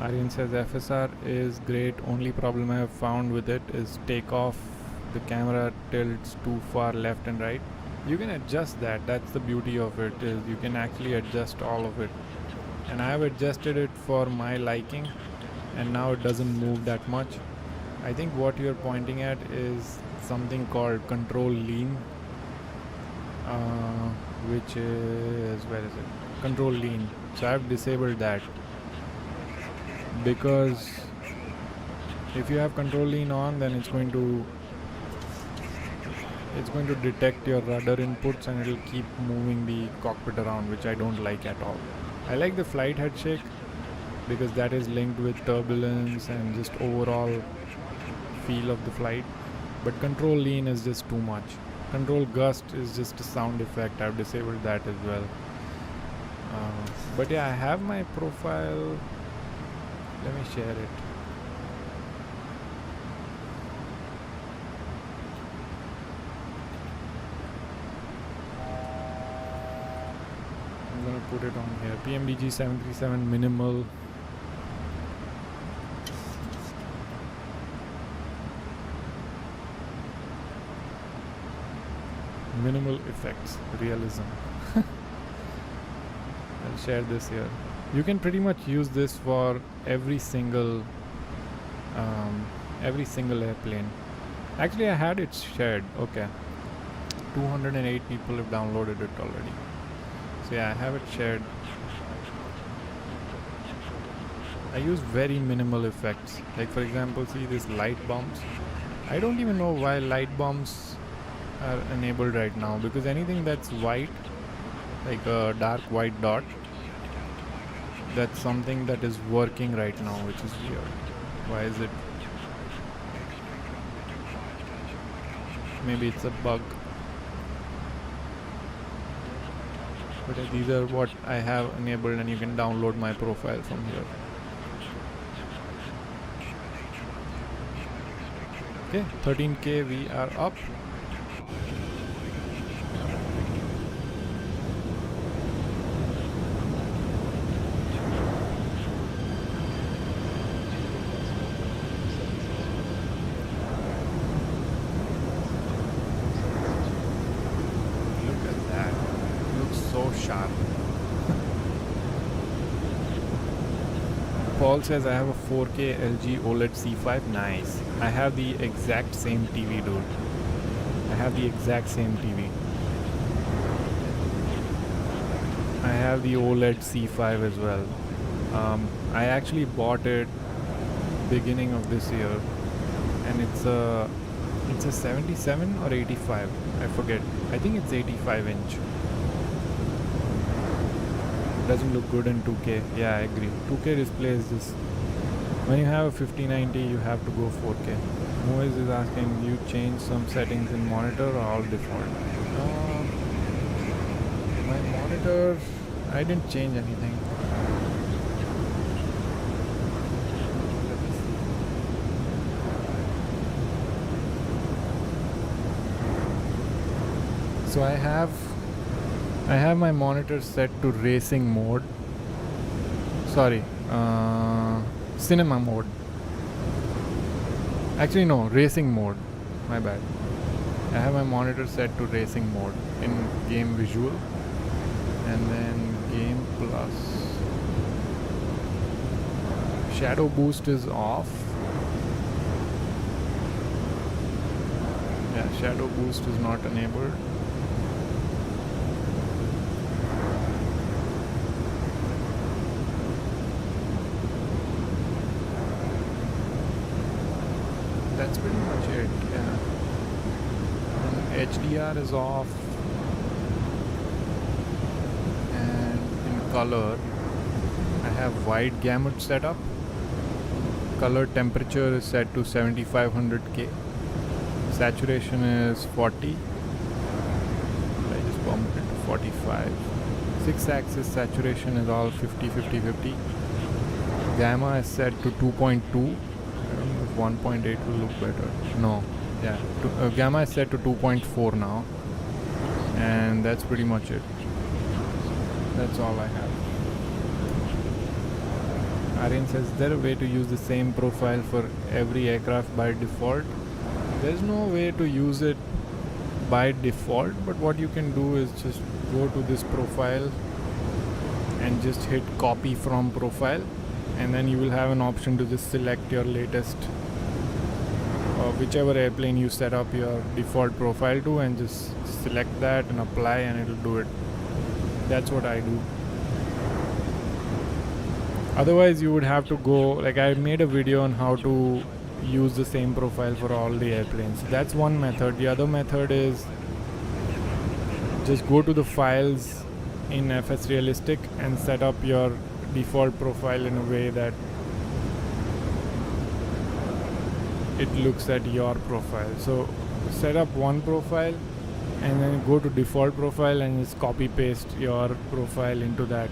Aryan says FSR is great, only problem I have found with it is takeoff, the camera tilts too far left and right. You can adjust that, that's the beauty of it, is you can actually adjust all of it. And I have adjusted it for my liking and now it doesn't move that much. I think what you're pointing at is something called control lean, which is, where is it? Control lean. So I've disabled that. Because if you have control lean on, then it's going to detect your rudder inputs and it'll keep moving the cockpit around, which I don't like at all. I like the flight head shake because that is linked with turbulence and just overall feel of the flight, but control lean is just too much. Control gust is just a sound effect. I've disabled that as well. But yeah, I have my profile. Let me share it. put it on here. pmdg 737 minimal. Minimal effects, realism. I'll share this here. You can pretty much use this for every single airplane. Actually, I had it shared. Okay, 208 people have downloaded it already. So yeah, I have it shared. I use very minimal effects. Like for example, see these light bombs. I don't even know why light bombs are enabled right now, because anything that's white, like a dark white dot, that's something that is working right now, which is weird. Why is it? Maybe it's a bug. But these are what I have enabled, and you can download my profile from here. Okay, 13K, we are up. Paul says I have a 4K LG OLED C5. Nice. I have the exact same TV, dude. I have the exact same TV. I have the OLED C5 as well. I actually bought it beginning of this year, and it's a 77 or 85. I forget. I think it's 85 inch. Doesn't look good in 2K. Yeah, I agree. 2K display is just, when you have a 5090, you have to go 4K. Moise is asking, you change some settings in monitor or all default? My monitor, I didn't change anything. Let me see. So I have my monitor set to racing mode. Sorry, cinema mode. Actually no, racing mode. My bad. I have my monitor set to racing mode in game visual, and then game plus. Shadow boost is off. Yeah, shadow boost is not enabled. That's pretty much it, yeah. And HDR is off, and in color I have wide gamut setup. Color temperature is set to 7500K. Saturation is 40. I just bumped it to 45. 6-axis saturation is all 50-50-50. Gamma is set to 2.2. 1.8 will look better. No, yeah. Gamma is set to 2.4 now, and that's pretty much it. That's all I have. Aryan says, is there a way to use the same profile for every aircraft by default? There's no way to use it by default, but what you can do is just go to this profile and just hit copy from profile, and then you will have an option to just select your latest whichever airplane you set up your default profile to, and just select that and apply, and it'll do it. That's what I do. Otherwise you would have to go, like I made a video on how to use the same profile for all the airplanes. That's one method. The other method is just go to the files in FS Realistic and set up your default profile in a way that it looks at your profile. So set up one profile and then go to default profile and just copy paste your profile into that,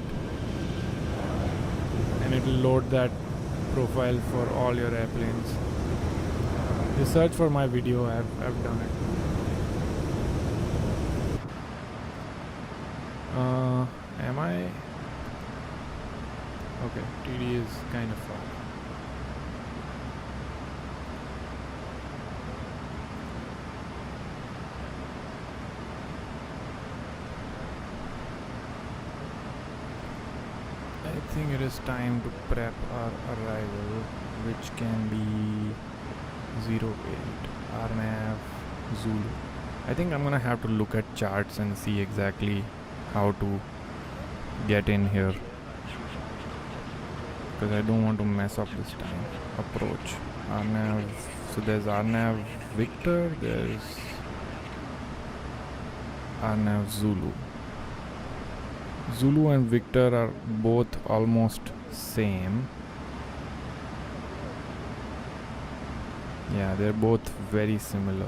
and it will load that profile for all your airplanes. Just search for my video. I've done it. Am I Okay, TD is kind of far. I think it is time to prep our arrival, which can be 08 RNAV Zulu. I think I'm gonna have to look at charts and see exactly how to get in here, because I don't want to mess up this time. Approach RNAV. So there's RNAV Victor, there's RNAV Zulu. Zulu and Victor are both almost same. Yeah, they're both very similar.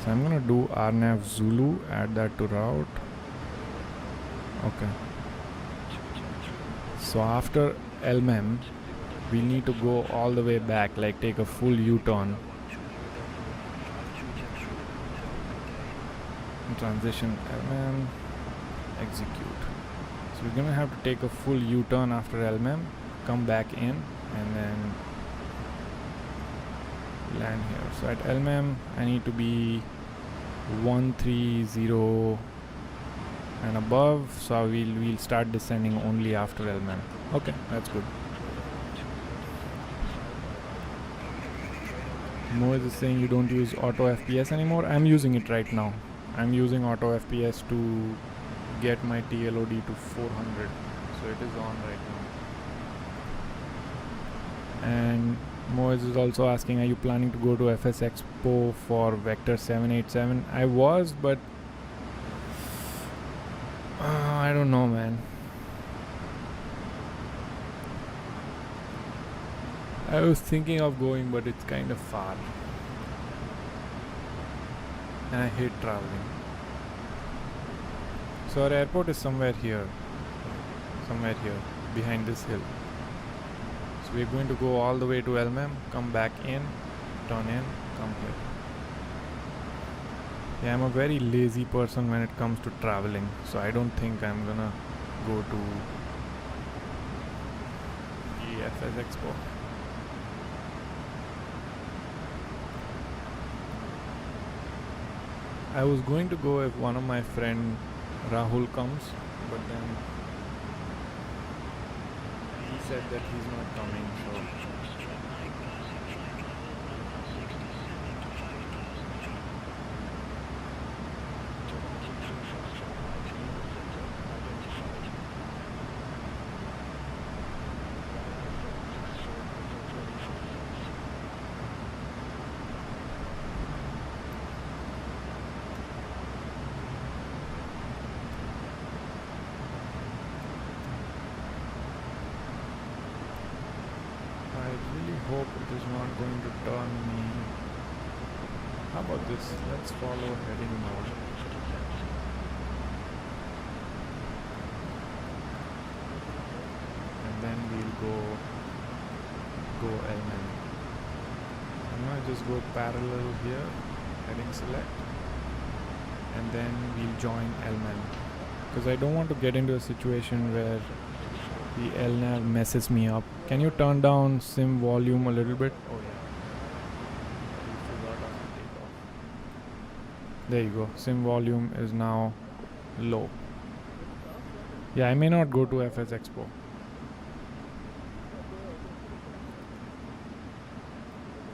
So I'm gonna do RNAV Zulu, add that to route. Okay. So after LMM, we need to go all the way back, like take a full U-turn. Transition LMM, execute. So we're gonna have to take a full U-turn after LMM, come back in, and then land here. So at LMM, I need to be 130 and above. So we'll start descending only after LMM. Okay, that's good. Moez is saying you don't use auto FPS anymore. I'm using it right now. I'm using auto FPS to get my TLOD to 400. So it is on right now. And Moez is also asking, are you planning to go to FS Expo for Vector 787? I was, but I don't know, man. I was thinking of going, but it's kind of far. And I hate traveling. So our airport is somewhere here. Somewhere here, behind this hill. So we're going to go all the way to LMM, come back in, turn in, come here. Yeah, I'm a very lazy person when it comes to traveling, so I don't think I'm gonna go to the FS Expo. I was going to go if one of my friend Rahul comes, but then he said that he's not coming, so hope it is not going to turn me. How about this? Let's follow heading mode. And then we'll go LMM. I'm gonna just go parallel here, heading select, and then we'll join LMM, because I don't want to get into a situation where the LNAV messes me up. Can you turn down sim volume a little bit? Oh yeah. There you go. Sim volume is now low. Yeah, I may not go to FS Expo.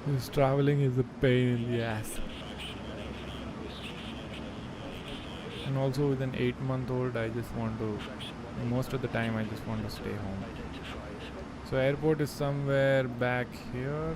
This traveling is a pain in the ass. And also with an 8-month-old, I just want to, most of the time I just want to stay home. So airport is somewhere back here.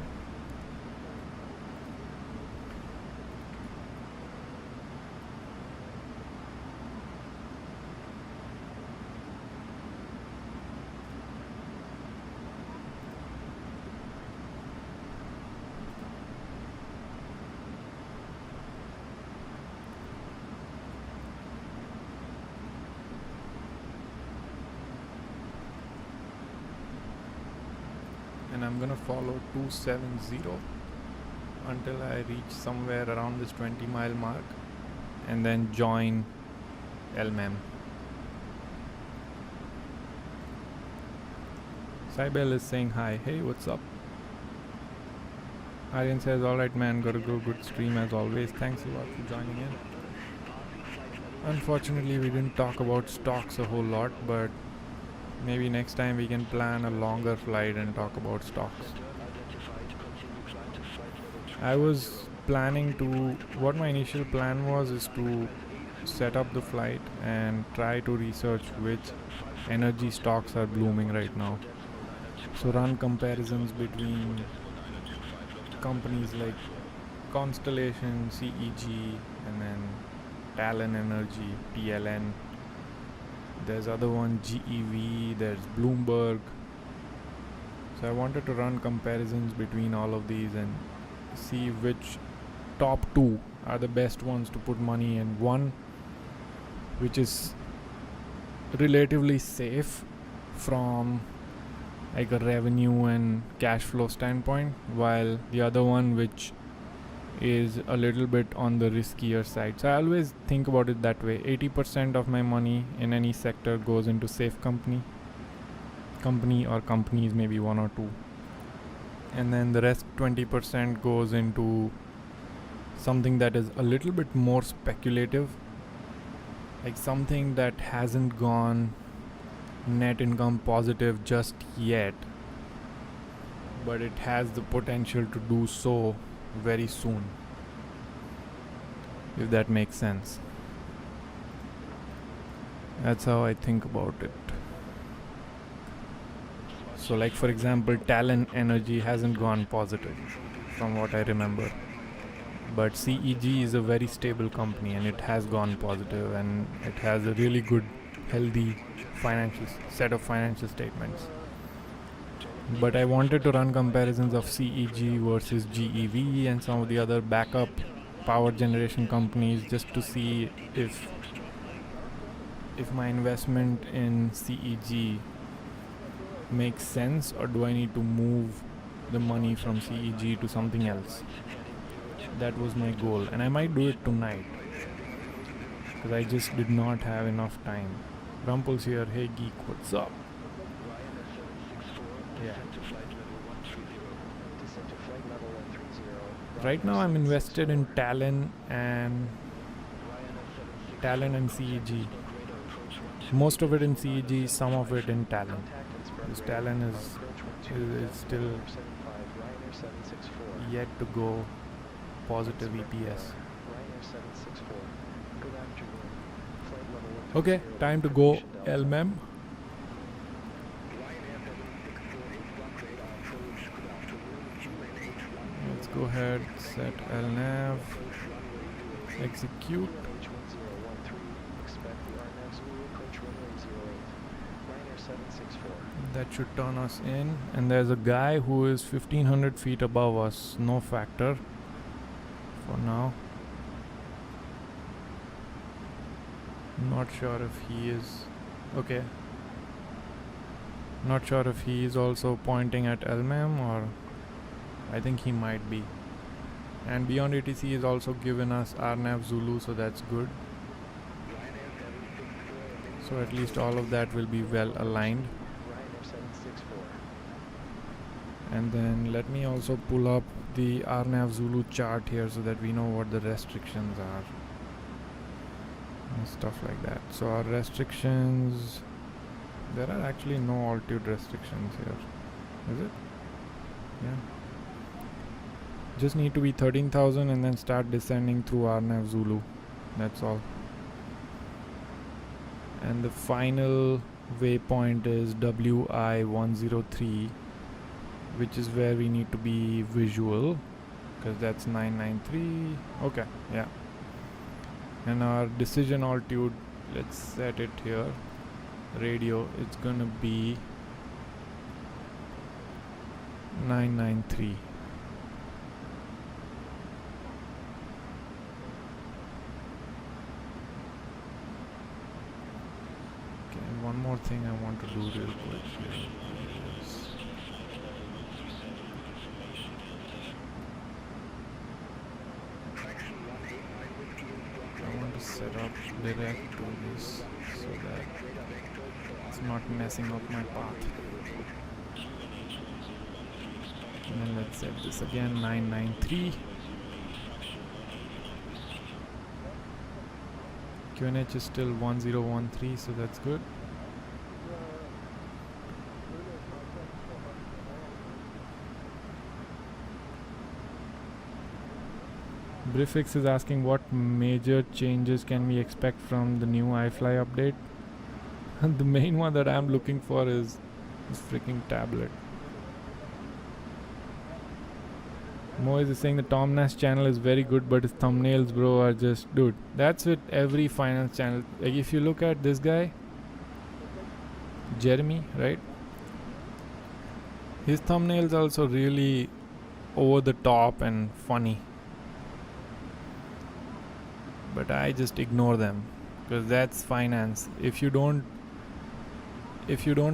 And I'm gonna follow 270 until I reach somewhere around this 20-mile mark, and then join LMM. Cybel is saying hi. Hey, what's up? Aryan says, alright man, gotta go, good stream as always. Thanks a lot for joining in. Unfortunately, we didn't talk about stocks a whole lot, but maybe next time we can plan a longer flight and talk about stocks. I was planning to, what my initial plan was is to set up the flight and try to research which energy stocks are blooming right now. So run comparisons between companies like Constellation, CEG, and then Talon Energy, TLN. There's other one, GEV, there's Bloomberg. So I wanted to run comparisons between all of these and see which top two are the best ones to put money in. One which is relatively safe from like a revenue and cash flow standpoint, while the other one which is a little bit on the riskier side. So I always think about it that way. 80% of my money in any sector goes into safe company or companies, maybe one or two, and then the rest 20% goes into something that is a little bit more speculative, like something that hasn't gone net income positive just yet, but it has the potential to do so very soon, if that makes sense. That's how I think about it. So like for example, Talon Energy hasn't gone positive from what I remember, but CEG is a very stable company and it has gone positive, and it has a really good healthy financial set of financial statements. But I wanted to run comparisons of CEG versus GEV and some of the other backup power generation companies, just to see if my investment in CEG makes sense, or do I need to move the money from CEG to something else. That was my goal, and I might do it tonight because I just did not have enough time. Rumple's here. Hey geek, what's up? Yeah. Right now I'm invested in Talon and CEG. Most of it in CEG, some of it in Talon. This Talon is still yet to go positive EPS. Okay, time to go LMM. Let's go ahead, set LNAV, execute. That should turn us in, and there's a guy who is 1500 feet above us, no factor for now. Not sure if he is okay. Not sure if he is also pointing at LMM, or I think he might be. And Beyond ATC is also given us RNAV Zulu, so that's good. So at least all of that will be well aligned. And then let me also pull up the RNAV Zulu chart here so that we know what the restrictions are and stuff like that. So our restrictions, there are actually no altitude restrictions here, is it? Yeah. Just need to be 13,000 and then start descending through RNAV Zulu. That's all. And the final waypoint is WI103, which is where we need to be visual, because that's 993. Okay, yeah. And our decision altitude, let's set it here. Radio, it's gonna be 993. Okay, one more thing I want to do real quick here. Set up direct to this so that it's not messing up my path. And then let's set this again, 993. QNH is still 1013, so that's good. Briefix is asking what major changes can we expect from the new Ifly update. The main one that I'm looking for is this freaking tablet. Moise is saying the Tom Nash channel is very good, but his thumbnails, bro, are just... Dude, that's with every finance channel. Like, if you look at this guy, Jeremy, right? His thumbnails are also really over the top and funny. But I just ignore them because that's finance. If you don't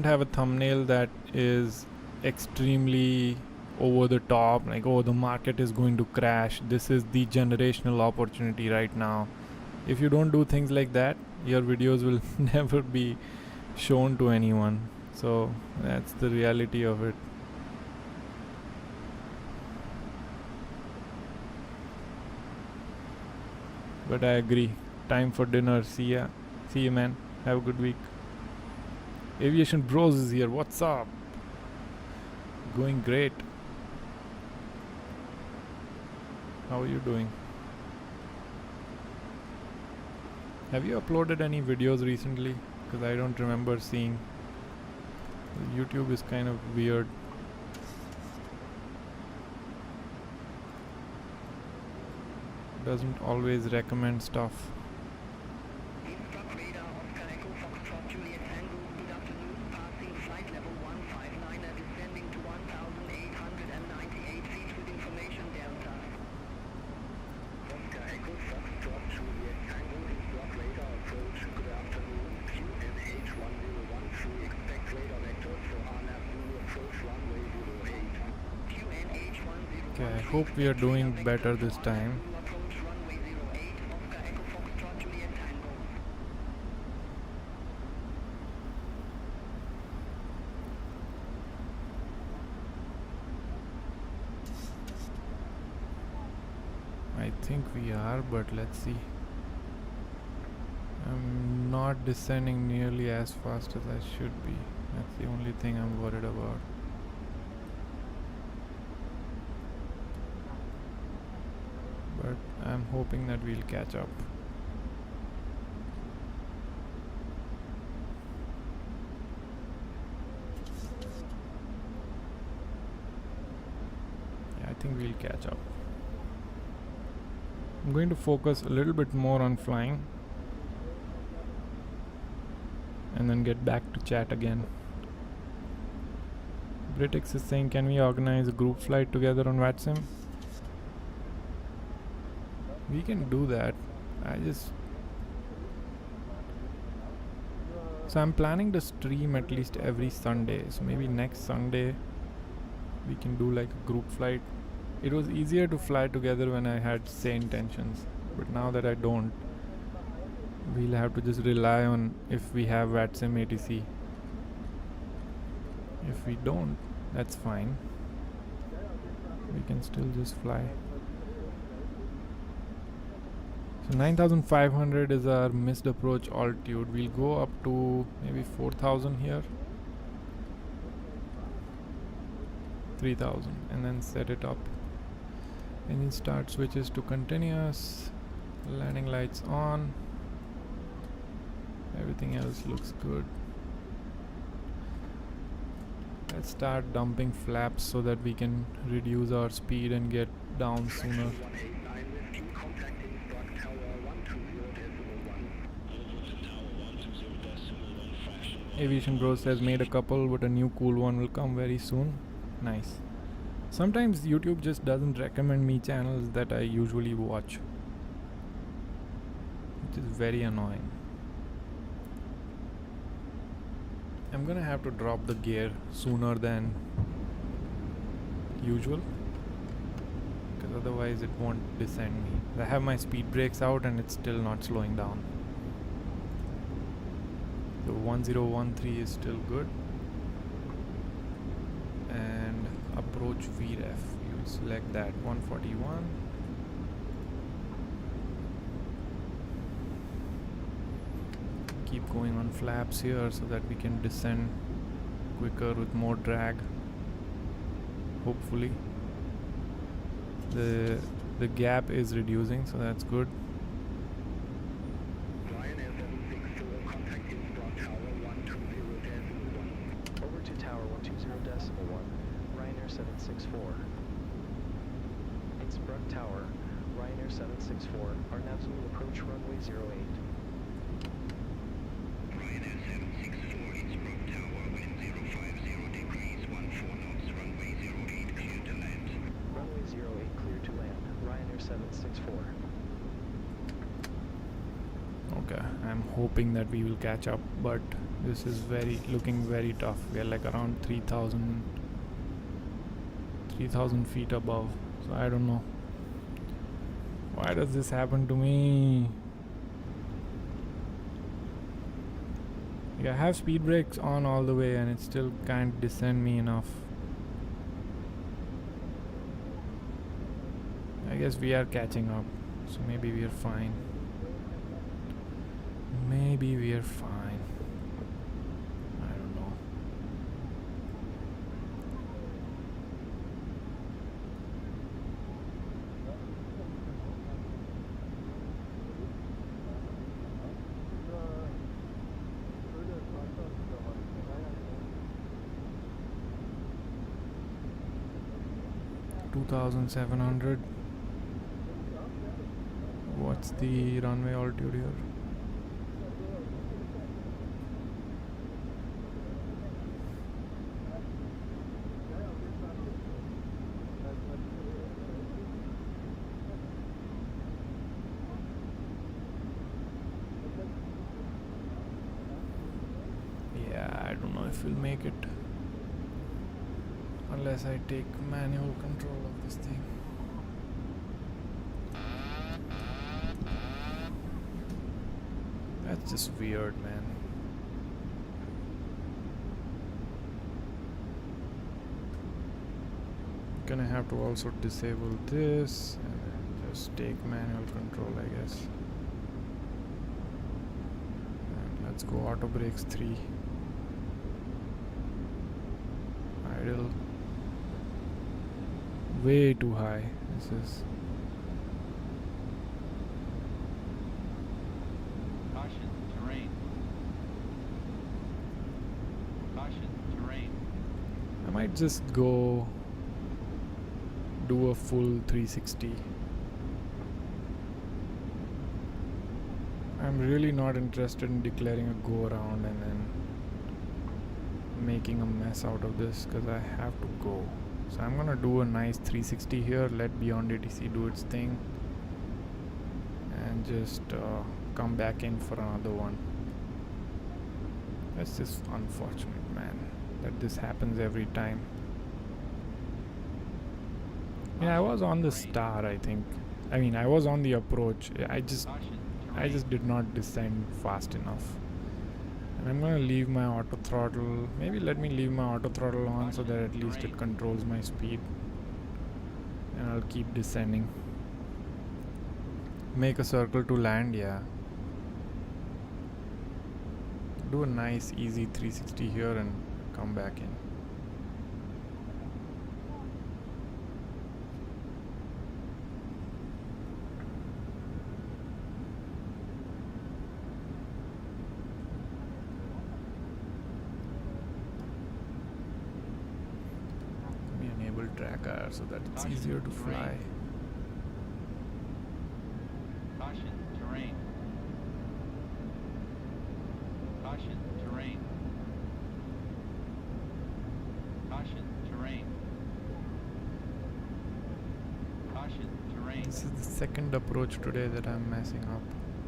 have a thumbnail that is extremely over the top, like, oh, the market is going to crash, this is the generational opportunity right now. If you don't do things like that, your videos will never be shown to anyone. So that's the reality of it. But I agree. Time for dinner. See ya. See you, man. Have a good week. Aviation Bros is here. What's up? Going great. How are you doing? Have you uploaded any videos recently? Because I don't remember seeing. YouTube is kind of weird. Doesn't always recommend stuff. Instruct radar Oscar Echo Foxtrot Juliet Tango, good afternoon, passing flight level 159 and descending to 1,898 feet with information delta. Oscar Echo Foxtrot Juliet Tango, instruct radar approach, good afternoon, QNH 1013, expect radar vectors for RNAV Zulu approach runway 08. QNH 1013. Okay, I hope we are doing better this time. I think we are, but let's see. I'm not descending nearly as fast as I should be. That's the only thing I'm worried about. But I'm hoping that we'll catch up. Yeah, I think we'll catch up. I'm going to focus a little bit more on flying and then get back to chat again. Britix is saying, can we organize a group flight together on VATSIM? We can do that. So I'm planning to stream at least every Sunday. So maybe next Sunday we can do like a group flight. It was easier to fly together when I had same intentions, but now that I don't, we'll have to just rely on if we have VATSIM ATC. If we don't, that's fine. We can still just fly. So 9,500 is our missed approach altitude. We'll go up to maybe 4,000 here. 3,000 and then set it up. Engine start switches to continuous. Landing lights on. Everything else looks good. Let's start dumping flaps so that we can reduce our speed and get down sooner. Aviation Bro says made a couple, but a new cool one will come very soon. Nice. Sometimes YouTube just doesn't recommend me channels that I usually watch, which is very annoying. I'm gonna have to drop the gear sooner than usual, because otherwise it won't descend me. I have my speed brakes out and it's still not slowing down. So 1013 is still good. And up approach VRAF. You select that 141. Keep going on flaps here so that we can descend quicker with more drag. Hopefully the gap is reducing, so that's good. Ryanair 764, contact Innsbruck Tower 120.1. Over to Tower 120.1, Ryanair 764. Innsbruck Tower, Ryanair 764, our navs will approach runway 08. Ryanair 764, Innsbruck Tower, wind 050 degrees, 14 knots, runway 08, clear to land. Runway 08 clear to land, Ryanair 764. Okay, I'm hoping that we will catch up, but this is looking very tough. We are like around 3,000 feet above, so I don't know. Why does this happen to me? Like, I have speed brakes on all the way and it still can't descend me enough. I guess we are catching up, so maybe we are fine. Maybe we are fine. I don't know. $2,700. What's the runway altitude here? Yeah, I don't know if we'll make it unless I take manual control of this thing. That's just weird, man. Gonna have to also disable this and then just take manual control, I guess. And let's go auto brakes 3. Idle. Way too high. This is. Caution, terrain. Caution, terrain. I might just go do a full 360. I'm really not interested in declaring a go around and then making a mess out of this because I have to go. So I'm gonna do a nice 360 here, let Beyond ATC do its thing and just come back in for another one. That's just unfortunate, man, that this happens every time. Yeah, I was on the star, I think. I mean, I was on the approach. I just did not descend fast enough. And I'm gonna leave my auto throttle. Maybe let me leave my auto throttle on so that at least it controls my speed. And I'll keep descending. Make a circle to land, yeah. Do a nice easy 360 here and come back in. Tracker so that it's easier to fly. Caution, terrain. Caution, terrain. Caution, terrain. Caution, terrain. This is the second approach today that I'm messing up.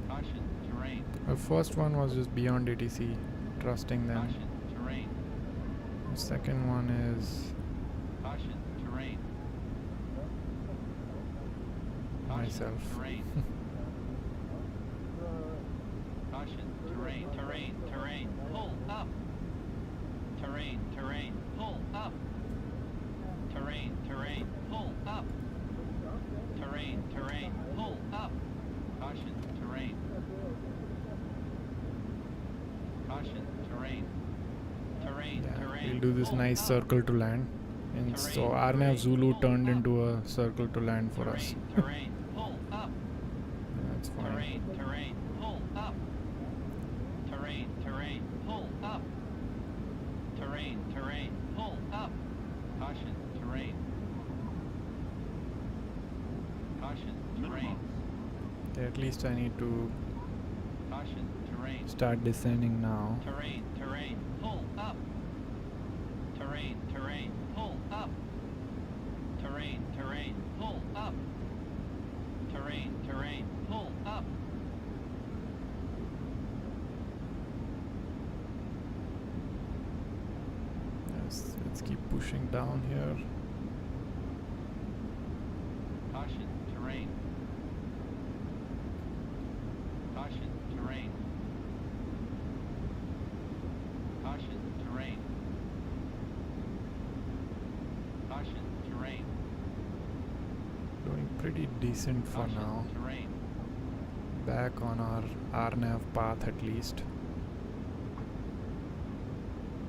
Caution, terrain. The first one was just Beyond ATC, trusting them. Caution, terrain. The second one is Caution, terrain. myself. Terrain. Caution, terrain, terrain, terrain. Pull up. Terrain, terrain. Pull up. Terrain. Terrain, terrain, pull up. Terrain, terrain, pull up. Caution, terrain. Caution, terrain. Terrain, Yeah, terrain. we'll do this pull nice up. circle to land. And so RNAV Zulu turned into a circle to land for us. Terrain, terrain, pull up. That's fine. Terrain, terrain, pull up. Terrain, terrain, pull up. Terrain, terrain, pull up. Caution, terrain. Caution, terrain. Okay, at least I need to Caution, terrain. start descending now. Terrain, terrain, pull up. Terrain, terrain, pull up. Terrain, terrain, pull up. Terrain, terrain, pull up. Yes, let's keep pushing down here. Caution, terrain. Caution, terrain. Caution, terrain. Caution, terrain. Doing pretty decent for Caution, now. terrain. Back on our RNAV path at least.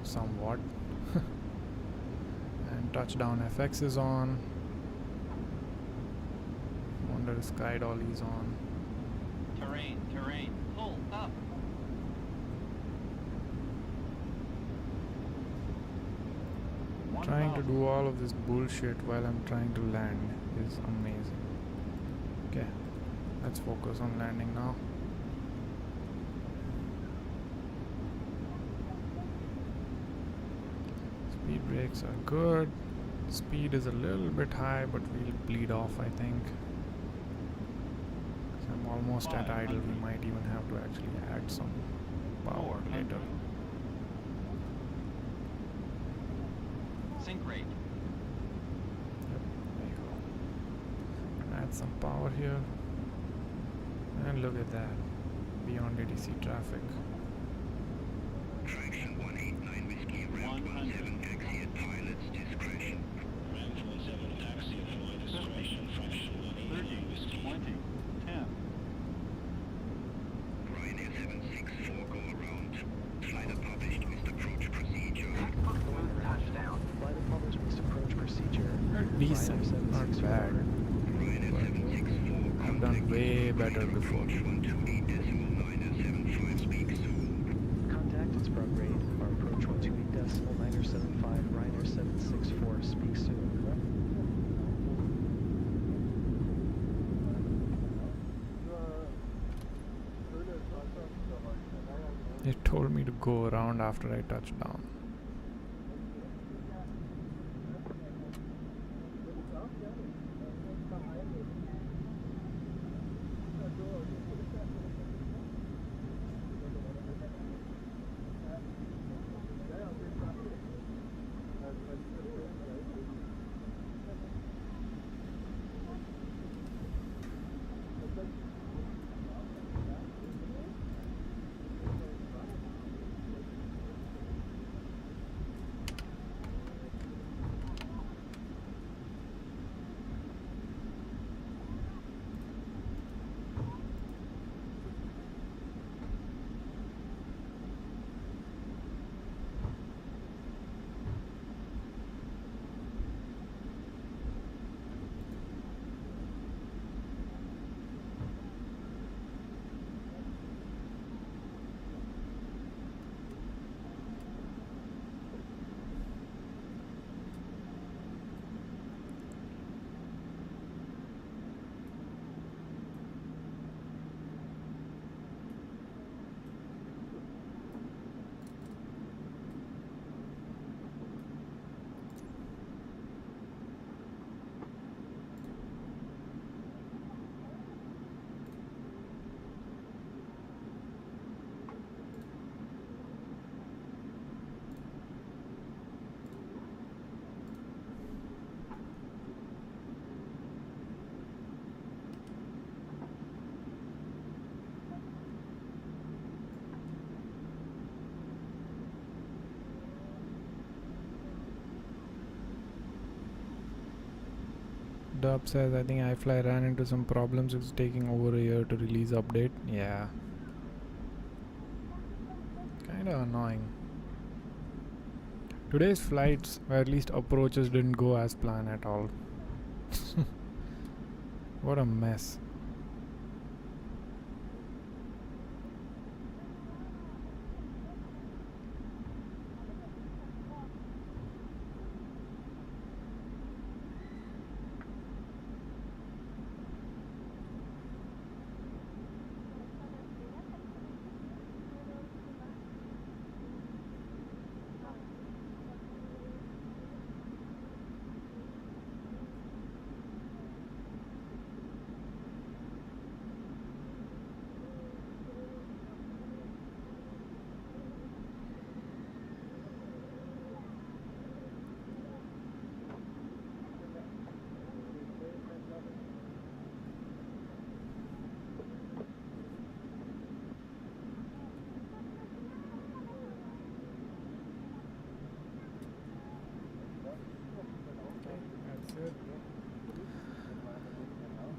Somewhat. And touchdown FX is on. Wonder if sky dolly's on. Terrain, terrain, pull up. Trying to do all of this bullshit while I'm trying to land is amazing. Okay, let's focus on landing now. Speed brakes are good. Speed is a little bit high, but we'll bleed off, I think. 'Cause I'm almost at idle. We might even have to actually add some power later. Sync rate. Yep, there you go. Add some power here. And look at that. Beyond ATC traffic. Traction 189 Whiskey, ramp 17 taxi at pilot's discretion. Ramp 17 taxi at my discretion, fraction 189 whiskey. 20, 10, Ryanair 764 go around. Flight published with approach procedure. Flight of published missed approach procedure. Decent, Ryanair not 764. bad. Ryanair 764 I've done way better before. approach 128.975 speak soon. Contact Innsbruck rate. Our approach 128.975. Ryanair 764. Speak soon. It told me to go around after I touched down. Dub says, I think Ifly ran into some problems. It's taking over a year to release update. Yeah. Kinda annoying. Today's flights, or at least approaches, didn't go as planned at all. What a mess.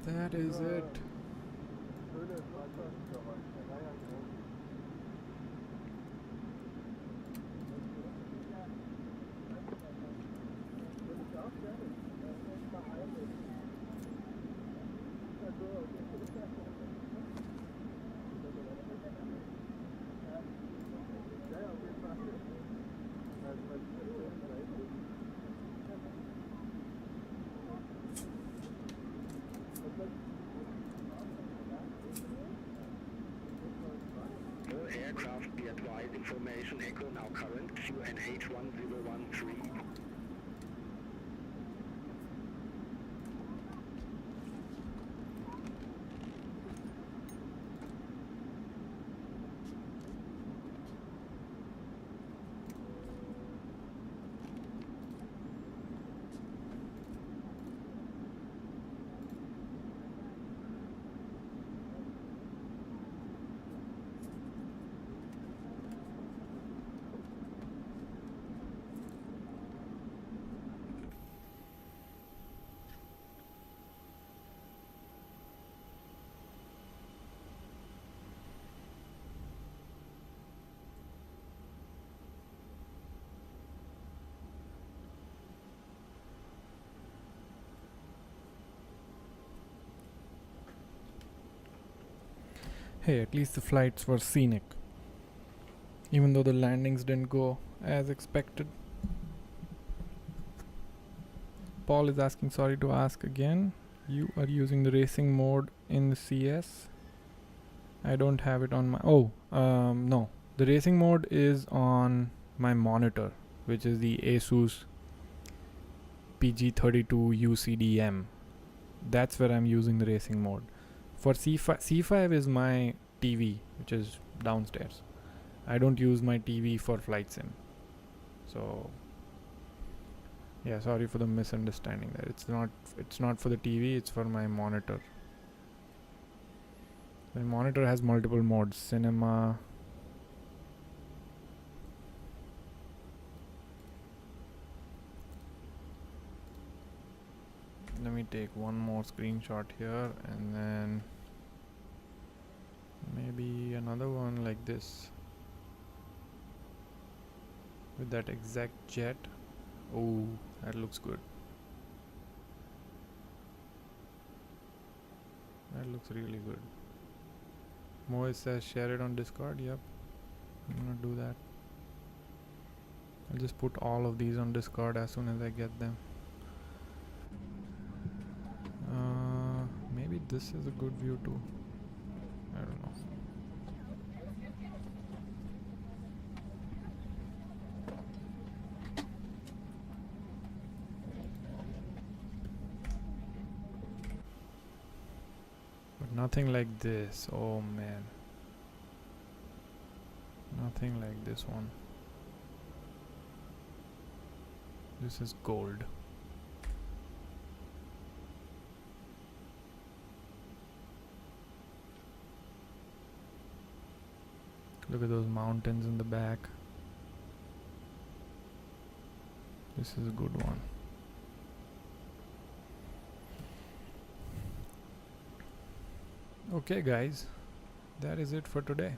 That is it. Aircraft be advised, information echo now current QNH1013. Hey, at least the flights were scenic. Even though the landings didn't go as expected. Paul is asking, sorry to ask again. You are using the racing mode in the CS? I don't have it on my... no. The racing mode is on my monitor, which is the Asus PG32 UCDM. That's where I'm using the racing mode. For C5 is my TV, which is downstairs. I don't use my TV for flight sim. So yeah, sorry for the misunderstanding there. It's not for the TV, it's for my monitor. My monitor has multiple modes: cinema, let me take one more screenshot here and then maybe another one like this with that exact jet. Oh, that looks good. That looks really good. Moise says share it on Discord. Yep, I'm gonna do that. I'll just put all of these on Discord as soon as I get them. Maybe this is a good view too. I don't know. But nothing like this. Oh man. Nothing like this one. This is gold. Look at those mountains in the back. This is a good one. Okay guys, that is it for today.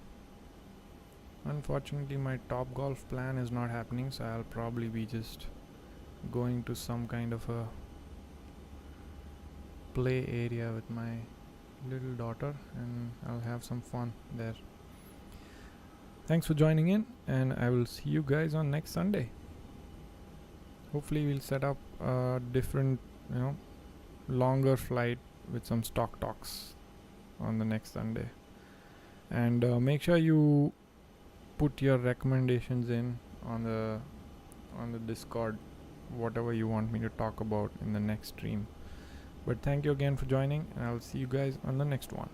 Unfortunately my top golf plan is not happening, so I'll probably be just going to some kind of a play area with my little daughter and I'll have some fun there. Thanks for joining in, and I will see you guys on next Sunday. Hopefully we'll set up a different, longer flight with some stock talks on the next Sunday. And make sure you put your recommendations in on the Discord, whatever you want me to talk about in the next stream. But thank you again for joining, and I'll see you guys on the next one.